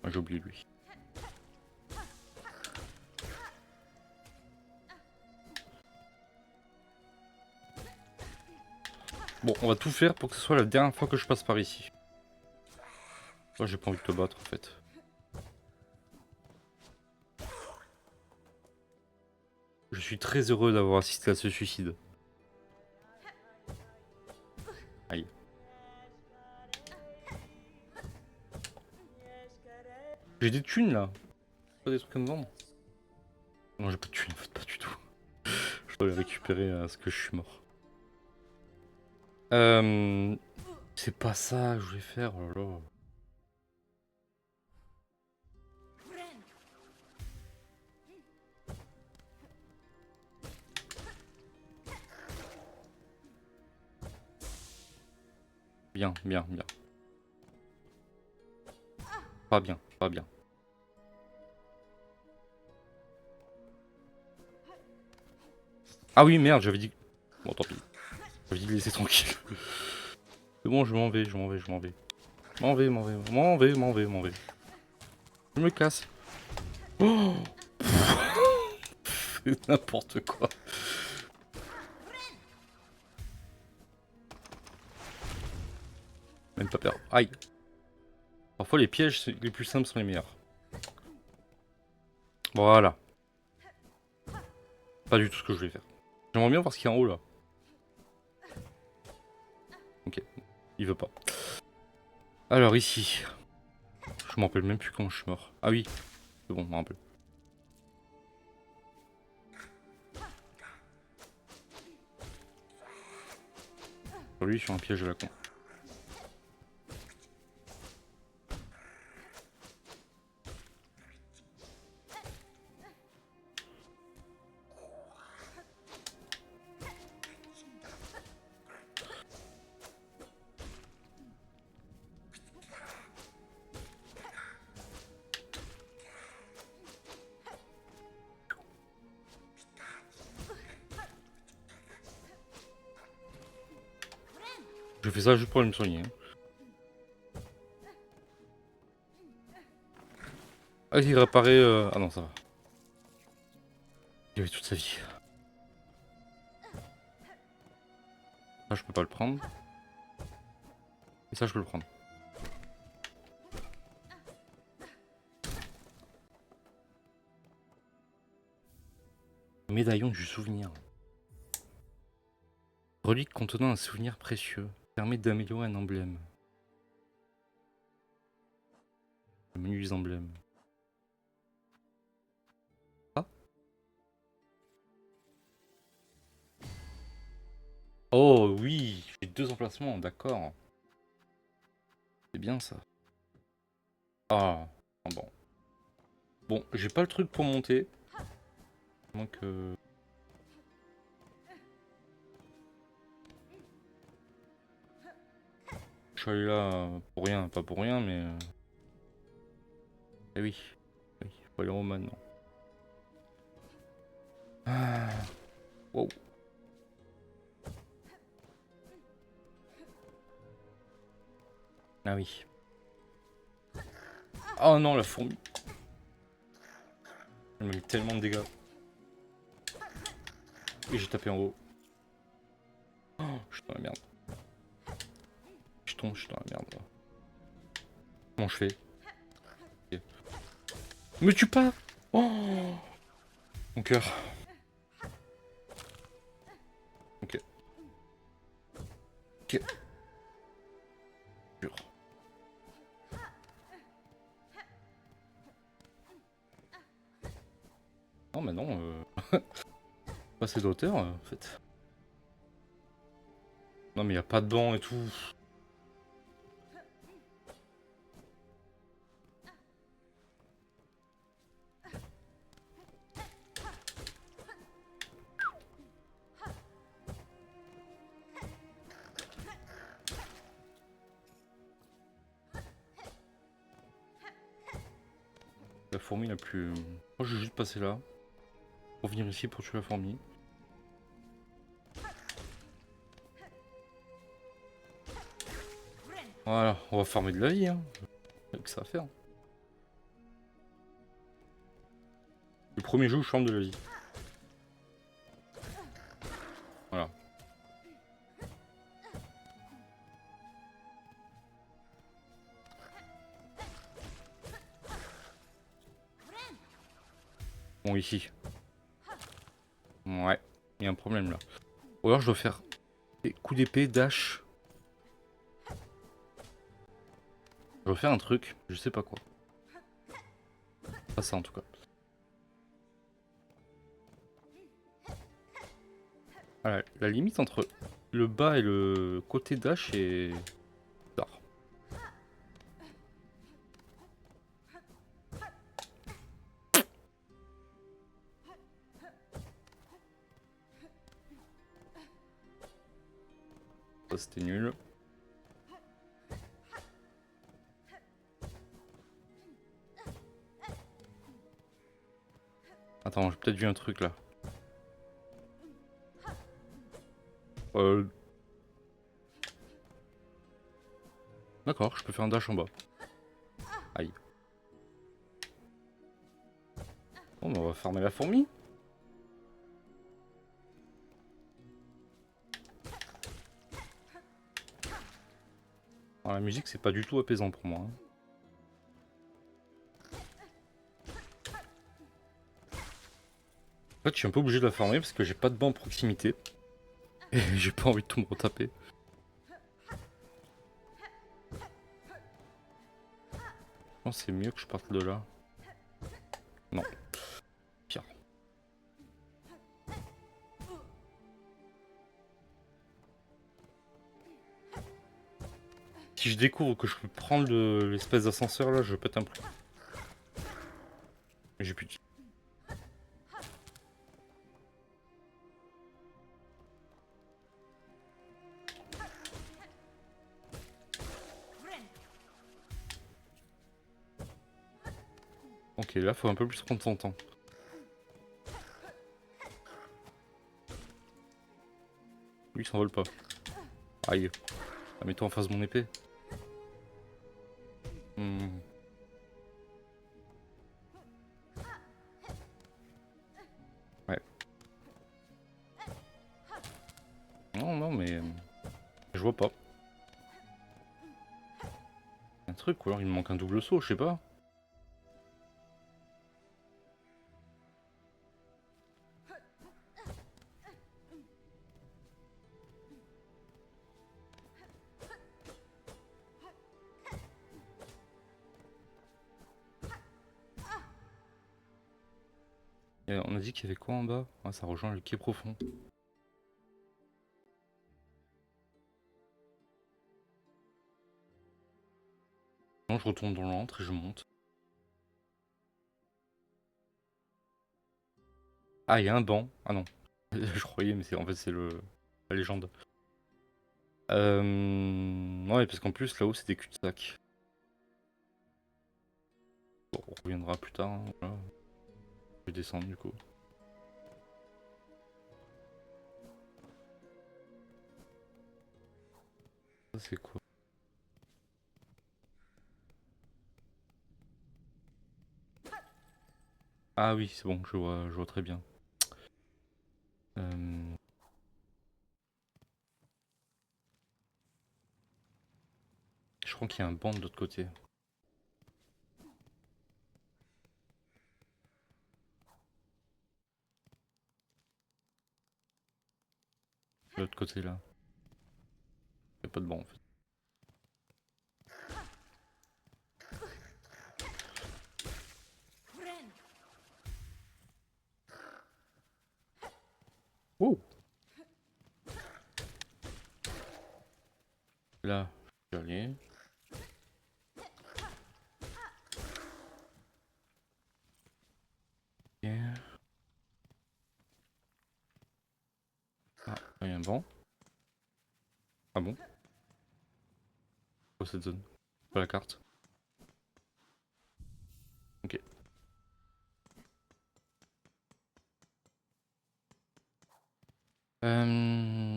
Ah, j'ai oublié lui. Bon, on va tout faire pour que ce soit la dernière fois que je passe par ici. Moi, j'ai pas envie de te battre, en fait. Je suis très heureux d'avoir assisté à ce suicide. Aïe. J'ai des thunes là. Pas des trucs à me vendre. Non, j'ai pas de thunes en fait, pas du tout. Je dois les récupérer à ce que je suis mort. C'est pas ça que je voulais faire, oh là là. Bien, bien, bien. Pas bien, pas bien. Ah oui, merde, j'avais dit... Bon, tant pis. J'avais dit de laisser tranquille. C'est bon, je m'en vais, je m'en vais, je m'en vais. M'en vais, m'en vais, m'en vais, m'en vais, m'en vais. Je me casse. Oh c'est n'importe quoi. Même pas peur. Aïe. Parfois les pièges les plus simples sont les meilleurs. Voilà. Pas du tout ce que je voulais faire. J'aimerais bien voir ce qu'il y a en haut là. Ok. Il veut pas. Alors ici. Je m'en rappelle même plus comment je suis mort. Ah oui. C'est bon, je m'en rappelle. Sur lui, sur un piège à la con. Je fais ça juste pour me soigner. Ah, il réparait... Ah non, ça va. Il avait toute sa vie. Ça, je peux pas le prendre. Et ça, je peux le prendre. Médaillon du souvenir. Relique contenant un souvenir précieux. Permet d'améliorer un emblème. Le menu des emblèmes. Ah. Oh oui, j'ai 2 emplacements, d'accord. C'est bien ça. Ah, bon. Bon, j'ai pas le truc pour monter. Donc je suis allé là pour rien, pas pour rien, mais... Eh oui, oui, faut aller en haut maintenant. Ah. Wow. Ah oui. Oh non, la fourmi. Elle m'a mis tellement de dégâts. Et j'ai tapé en haut. Oh, je suis dans la merde. Je suis dans la merde là. Comment je fais? Okay. Me tue pas! Oh, mon cœur. Ok. Ok. Dur. Non, mais non. Pas assez d'auteur en fait. Non, mais y a pas de banc et tout. La fourmi la plus... Moi, je vais juste passer là. Pour venir ici pour tuer la fourmi. Voilà, on va farmer de la vie, hein. Y'a que ça à faire. Le premier jeu où je farme de la vie. Voilà. Bon, ici. Ouais, il y a un problème là. Ou alors je dois faire des coups d'épée, dash. Je dois faire un truc, je sais pas quoi. pas ça en tout cas. Voilà, la limite entre le bas et le côté dash est bizarre. Ça c'était nul. Attends, j'ai peut-être vu un truc là. D'accord, je peux faire un dash en bas. Aïe. Bon, bah, on va farmer la fourmi. Alors, la musique, c'est pas du tout apaisant pour moi. En fait, je suis un peu obligé de la farmer parce que j'ai pas de banc en proximité. Et j'ai pas envie de tout me retaper. Je pense que c'est mieux que je parte de là. Non. Pire. Si je découvre que je peux prendre l'espèce d'ascenseur là, je pète un plomb. Mais j'ai plus de... Ok, là faut un peu plus prendre son temps. Lui il s'envole pas. Aïe. Ah, mets-toi en face de mon épée. Ouais. Non, non, mais... je vois pas. Un truc ou alors il me manque un double saut, je sais pas. Et on a dit qu'il y avait quoi en bas? Ah, ça rejoint le quai profond. Non, je retourne dans l'antre et je monte. Ah, il y a un banc. Ah non. Je croyais, mais en fait c'est la légende. Ouais, parce qu'en plus là-haut c'est des cul-de-sac. Bon, on reviendra plus tard. Hein, voilà. Je vais descendre du coup. Ça c'est quoi? Ah oui, c'est bon, je vois très bien. Je crois qu'il y a un banc de l'autre côté. De l'autre côté là. Il n'y a pas de banc en fait. Oh! Là, je vais aller. Ok. Ah, il y a un banc. Ah bon? Quoi cette zone? Pas la carte. Ok.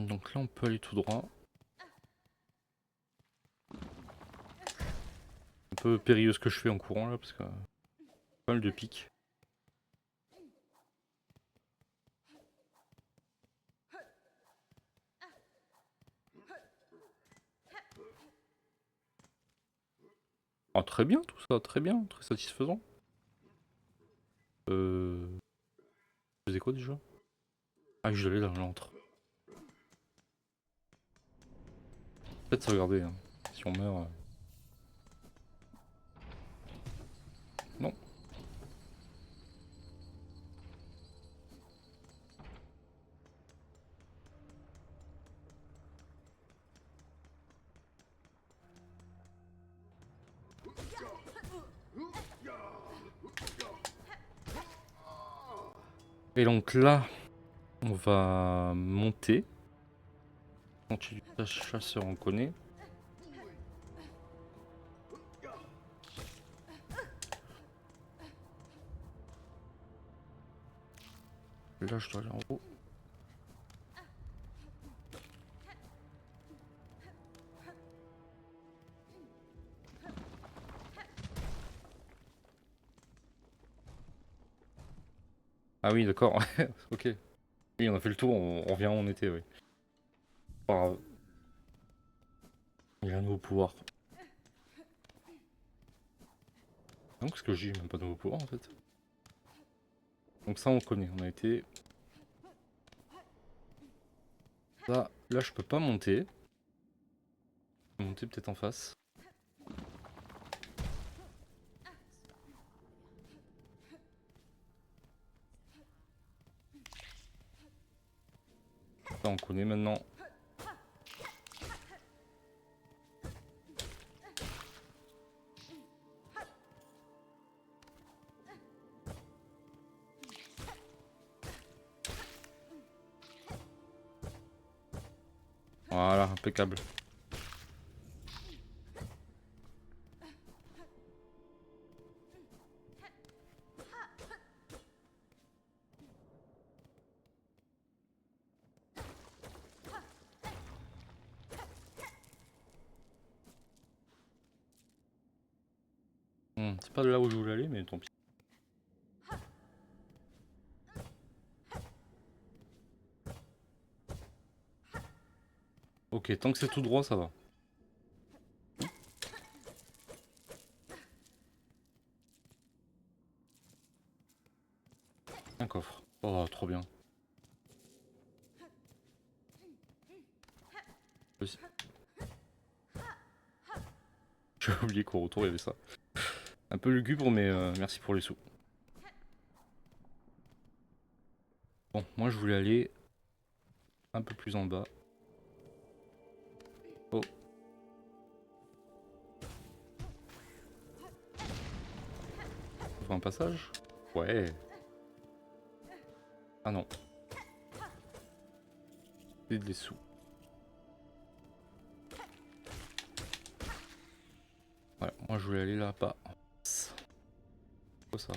Donc là on peut aller tout droit. Un peu périlleux ce que je fais en courant là parce que pas mal de pics. Ah très bien tout ça, très bien, très satisfaisant. Je faisais quoi déjà? Ah je l'ai dans l'antre. Peut-être sauvegarder hein. Si on meurt. Non. Et donc là, on va monter. Continue de chasseur, on connaît. Là, je dois aller en haut. Ah oui, d'accord. Ok. Oui, on a fait le tour, on revient où on était, oui. Pas grave. Il y a un nouveau pouvoir. Non, parce que j'ai même pas de nouveau pouvoir en fait. Donc ça, on connaît. On a été. Là, je peux pas monter. Je peux monter peut-être en face. Ça, on connaît maintenant. Voilà, impeccable. C'est pas de là où je voulais aller, mais tant pis. Ok, tant que c'est tout droit, ça va. Un coffre. Oh, trop bien. J'ai oublié qu'au retour, il y avait ça. Un peu lugubre, mais merci pour les sous. Bon, moi, je voulais aller un peu plus en bas. Oh. On fait un passage? Ouais. Ah non. C'est des sous. Voilà, moi je voulais aller là-bas. C'est quoi ça?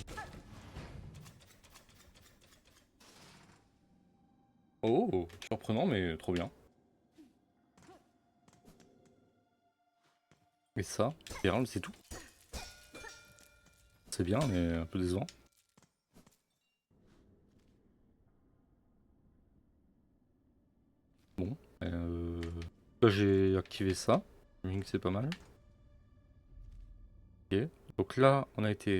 Oh, surprenant mais trop bien. Et ça, c'est tout. C'est bien mais un peu décevant. Bon, là j'ai activé ça. J'imagine que c'est pas mal. Ok. Donc là on a été,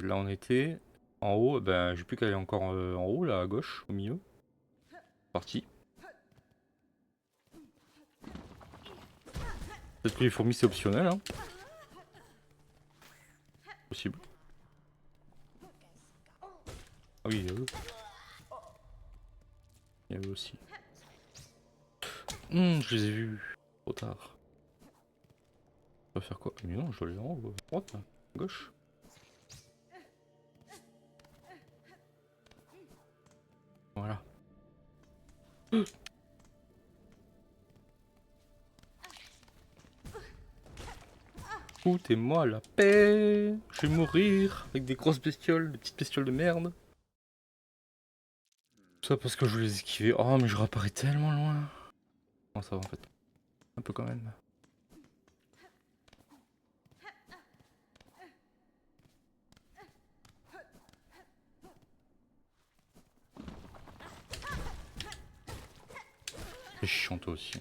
en haut. Ben j'ai plus qu'à aller encore en haut là à gauche, au milieu. Parti. Peut-être que les fourmis c'est optionnel, hein. Possible. Ah oui, il y a eux. Il y a eux aussi. Je les ai vus. Trop tard. Je dois faire quoi? Mais non, je dois aller en haut, à droite, là. À gauche. Voilà. Foutez-moi la paix. Je vais mourir avec des grosses bestioles, des petites bestioles de merde. Tout ça parce que je voulais les esquiver. Oh, mais je réapparais tellement loin. Non, ça va en fait. Un peu quand même. C'est chiant toi aussi.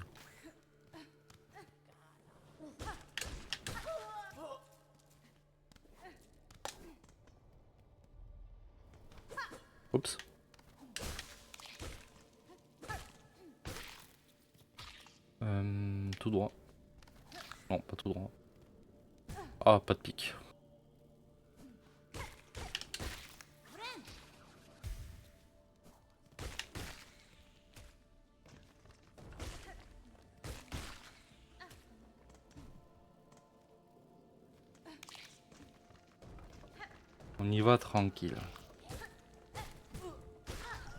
Oups. Tout droit. Non, pas tout droit. Ah, pas de pique. On y va tranquille.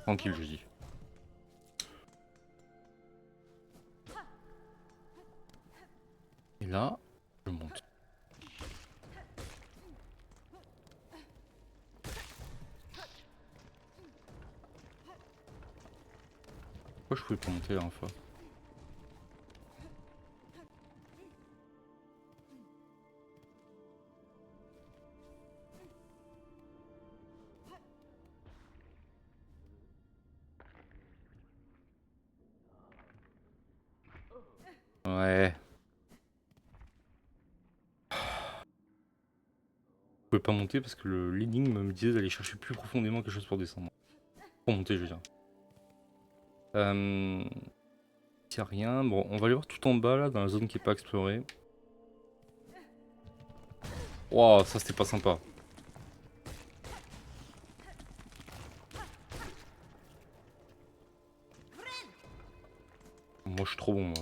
Tranquille, je dis. Et là, je monte. Pourquoi je pouvais pas monter la dernière fois? Ouais. Je pouvais pas monter parce que l'énigme me disait d'aller chercher plus profondément quelque chose pour descendre. Pour monter, je veux dire. Y a rien. Bon, on va aller voir tout en bas là, dans la zone qui est pas explorée. Wow, ça c'était pas sympa. Moi je suis trop bon. Moi.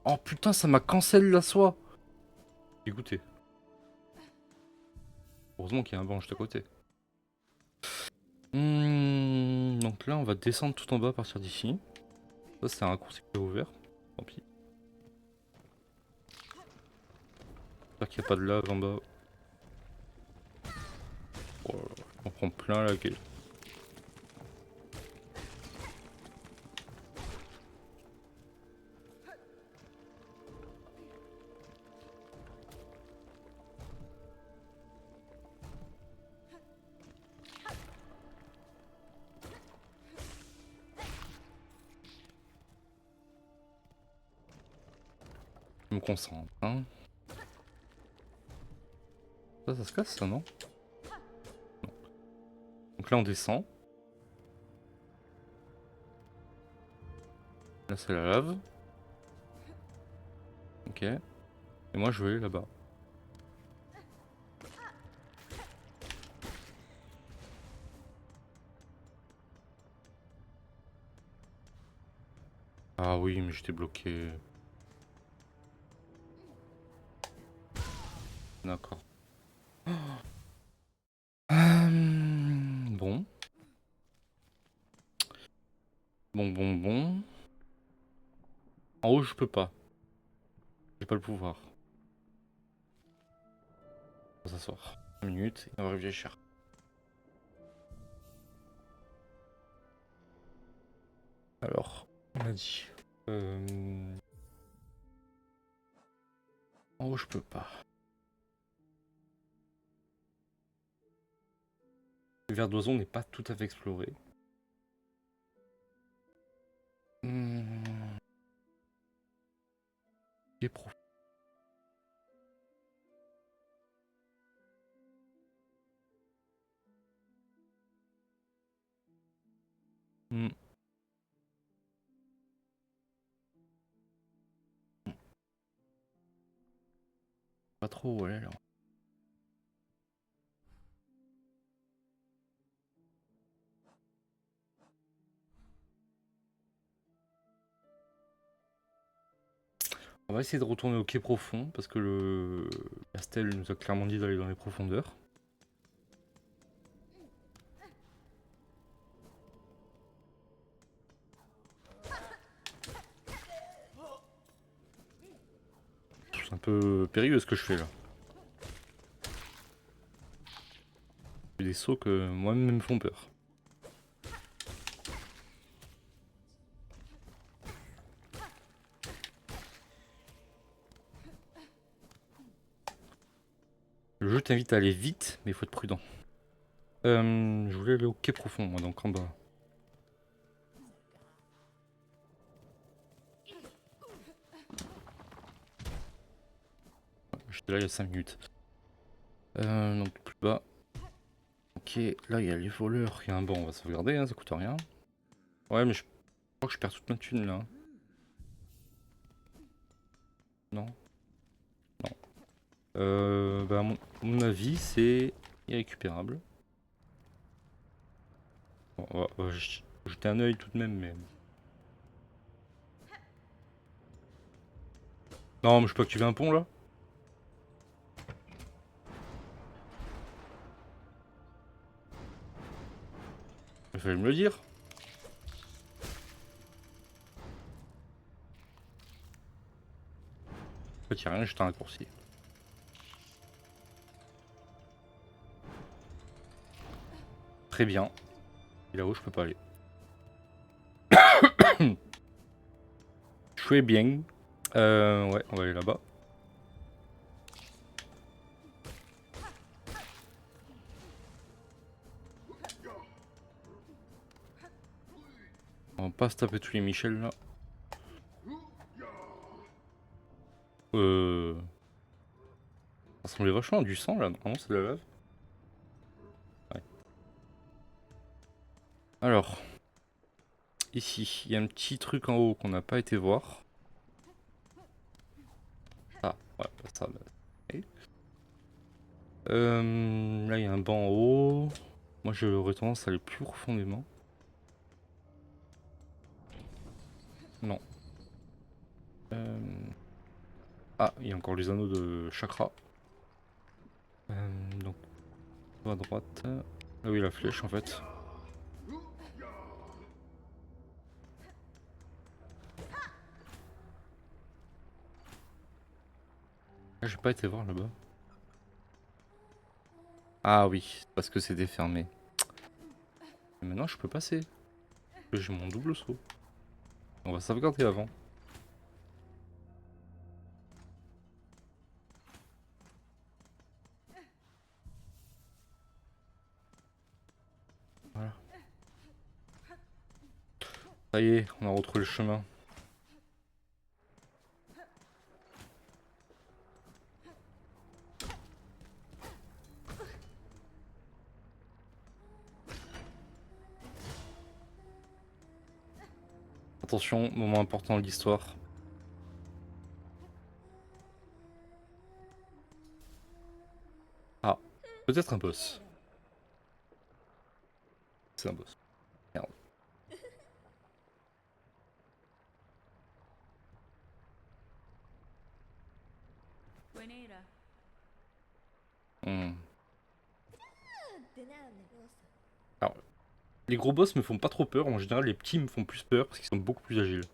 Oh putain, ça m'a cancel la soie. Dégoûté. Heureusement qu'il y a un banc juste à côté. Donc là, on va descendre tout en bas à partir d'ici. Ça, c'est un raccourci qui est ouvert. Tant pis. J'espère qu'il n'y a pas de lave en bas. Oh là là, on prend plein la gueule. Je me concentre. Hein. Ça se casse ça, non? Non. Donc là, on descend. Là, c'est la lave. Ok. Et moi, je vais aller là-bas. Ah oui, mais j'étais bloqué. D'accord. Bon. Bon. En haut, je peux pas. J'ai pas le pouvoir. On va s'asseoir. 5 minutes et on va réfléchir. Alors, on a dit. En haut, je peux pas. Le ver d'oison n'est pas tout à fait exploré. Il est profond. Pas trop, ouais, là. On va essayer de retourner au quai profond parce que le Castel nous a clairement dit d'aller dans les profondeurs. C'est un peu périlleux ce que je fais là. J'ai des sauts que moi-même me font peur. Le jeu t'invite à aller vite, mais il faut être prudent. Je voulais aller au quai profond, moi, donc en bas. J'étais là il y a 5 minutes. Donc plus bas. Ok, là il y a les voleurs. Il y a un banc, on va sauvegarder, hein, ça coûte rien. Ouais, mais je crois que je perds toute ma thune là. Non. Non. Bah, à mon avis, c'est irrécupérable. Bon, on va jeter un œil tout de même, mais. Non, mais je peux activer un pont là? Il fallait me le dire. En fait, y'a rien, j'étais un raccourci. Très bien. Et là-haut, je peux pas aller. Très bien. Ouais, on va aller là-bas. On va pas se taper tous les Michel là. Ça ressemblait vachement à du sang là, normalement c'est de la lave. Ouais. Alors, ici, il y a un petit truc en haut qu'on n'a pas été voir. Ah, ouais, pas ça. Ok. Là, il y a un banc en haut. Moi, j'aurais tendance à aller plus profondément. Non. Ah, il y a encore les anneaux de chakra. Donc, à droite. Ah oui, la flèche en fait. Ah, j'ai pas été voir là-bas. Ah oui, parce que c'était fermé. Et maintenant, je peux passer. J'ai mon double saut. On va sauvegarder avant. Voilà. Ça y est, on a retrouvé le chemin. Attention, moment important de l'histoire. Ah, peut-être un boss. C'est un boss. Merde. Hmm. Alors, les gros boss me font pas trop peur. En général, les petits me font plus peur parce qu'ils sont beaucoup plus agiles.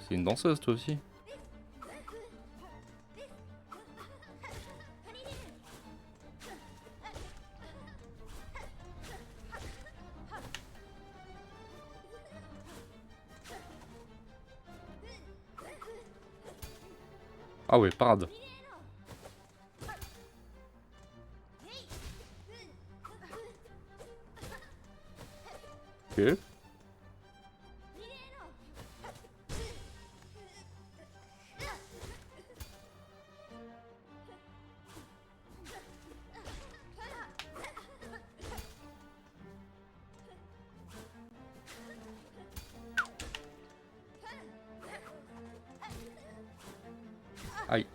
C'est une danseuse, toi aussi. Ah ouais, parade. Ok. Aïe.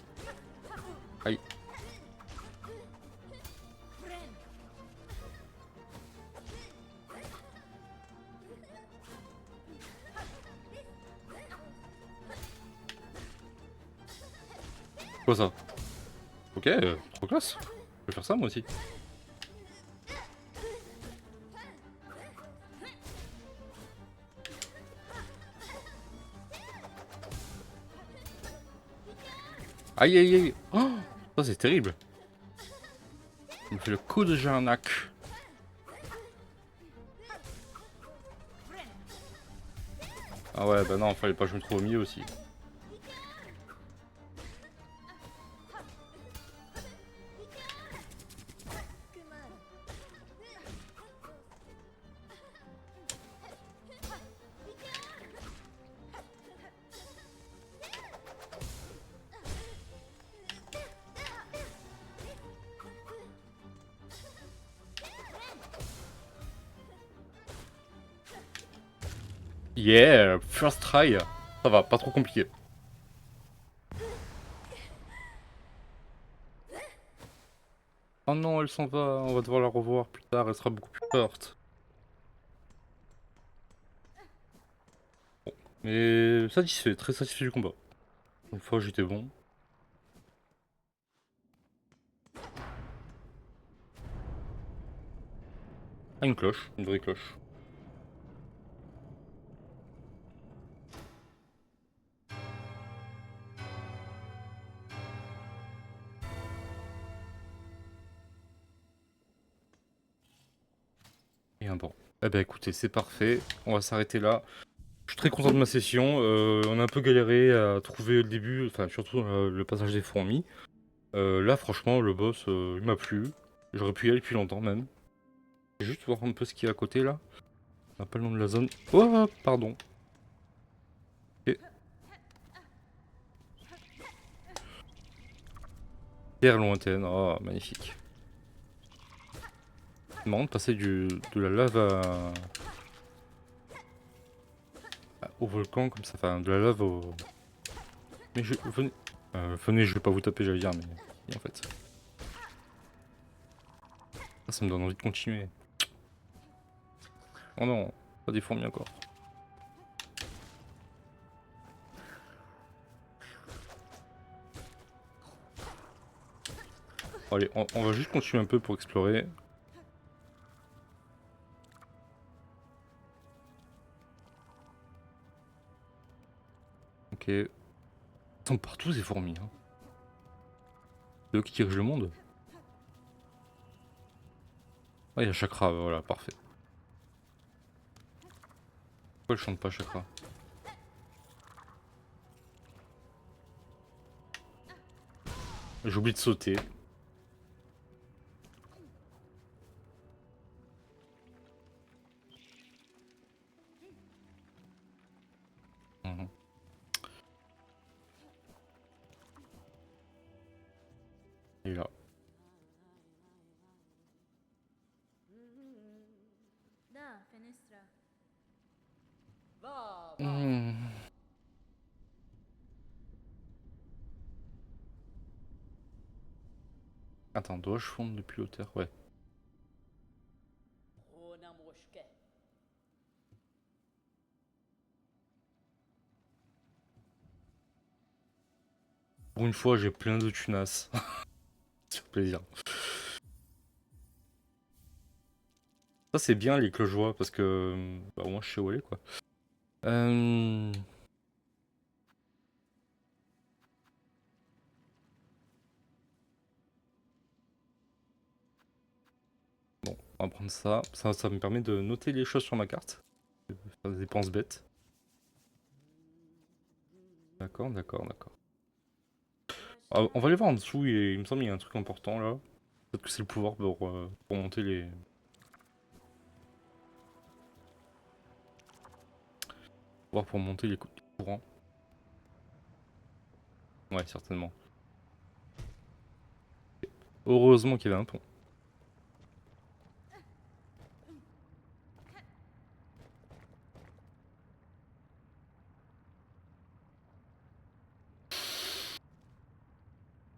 Aïe. Quoi ça? Ok, trop classe. Je vais faire ça moi aussi. Aïe aïe aïe. Oh, ça c'est terrible. Il me fait le coup de Jarnac. Ah ouais, bah non, fallait pas que je me trouve au milieu aussi. Yeah, first try. Ça va, pas trop compliqué. Oh non, elle s'en va, on va devoir la revoir plus tard, elle sera beaucoup plus forte. Bon, mais satisfait, très satisfait du combat. Une fois j'étais bon. Ah, une cloche, une vraie cloche. Et un banc. Eh ben écoutez, c'est parfait. On va s'arrêter là. Je suis très content de ma session. On a un peu galéré à trouver le début, enfin surtout le passage des fourmis. Là, franchement, le boss, il m'a plu. J'aurais pu y aller depuis longtemps même. Je vais juste voir un peu ce qu'il y a à côté là. On n'a pas le nom de la zone. Oh, pardon. Ok. Terre lointaine. Oh, magnifique. C'est marrant de passer de la lave au volcan comme ça. Enfin, de la lave au. Mais venez. Venez, je vais pas vous taper, j'allais dire, mais en fait. Ça me donne envie de continuer. Oh non, pas des fourmis encore. Bon, allez, on va juste continuer un peu pour explorer. Ok. Ils sont partout ces fourmis. Hein. C'est eux qui dirigent le monde. Ah, il y a Chakra, voilà, parfait. Pourquoi elle chante pas Chakra? J'oublie de sauter. Mhm. Il est là. Da, fenestra. Hmm. Attends, dois-je fondre depuis hauteur? Ouais. Pour une fois, j'ai plein de tunas. Sur plaisir. Ça, c'est bien les cloches-voix parce que. Bah, au moins, je sais où aller quoi. Euh... Bon, on va prendre ça. Ça me permet de noter les choses sur ma carte. Faire des dépenses bêtes. D'accord, d'accord, d'accord. Ah, on va aller voir en dessous, il me semble qu'il y a un truc important là. Peut-être que c'est le pouvoir pour monter les. Pouvoir pour monter les courants. Ouais, certainement. Heureusement qu'il y avait un pont.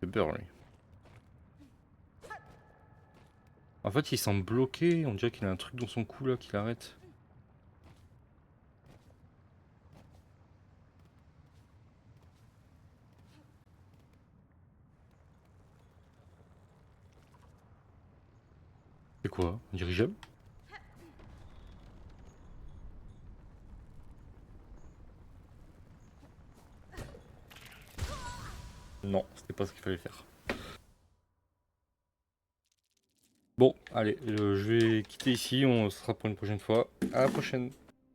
C'est peur lui. En fait, il semble bloqué. On dirait qu'il a un truc dans son cou là qui l'arrête. C'est quoi? Un dirigeable? Non, c'était pas ce qu'il fallait faire. Bon, allez, je vais quitter ici. On se sera pour une prochaine fois. À la prochaine.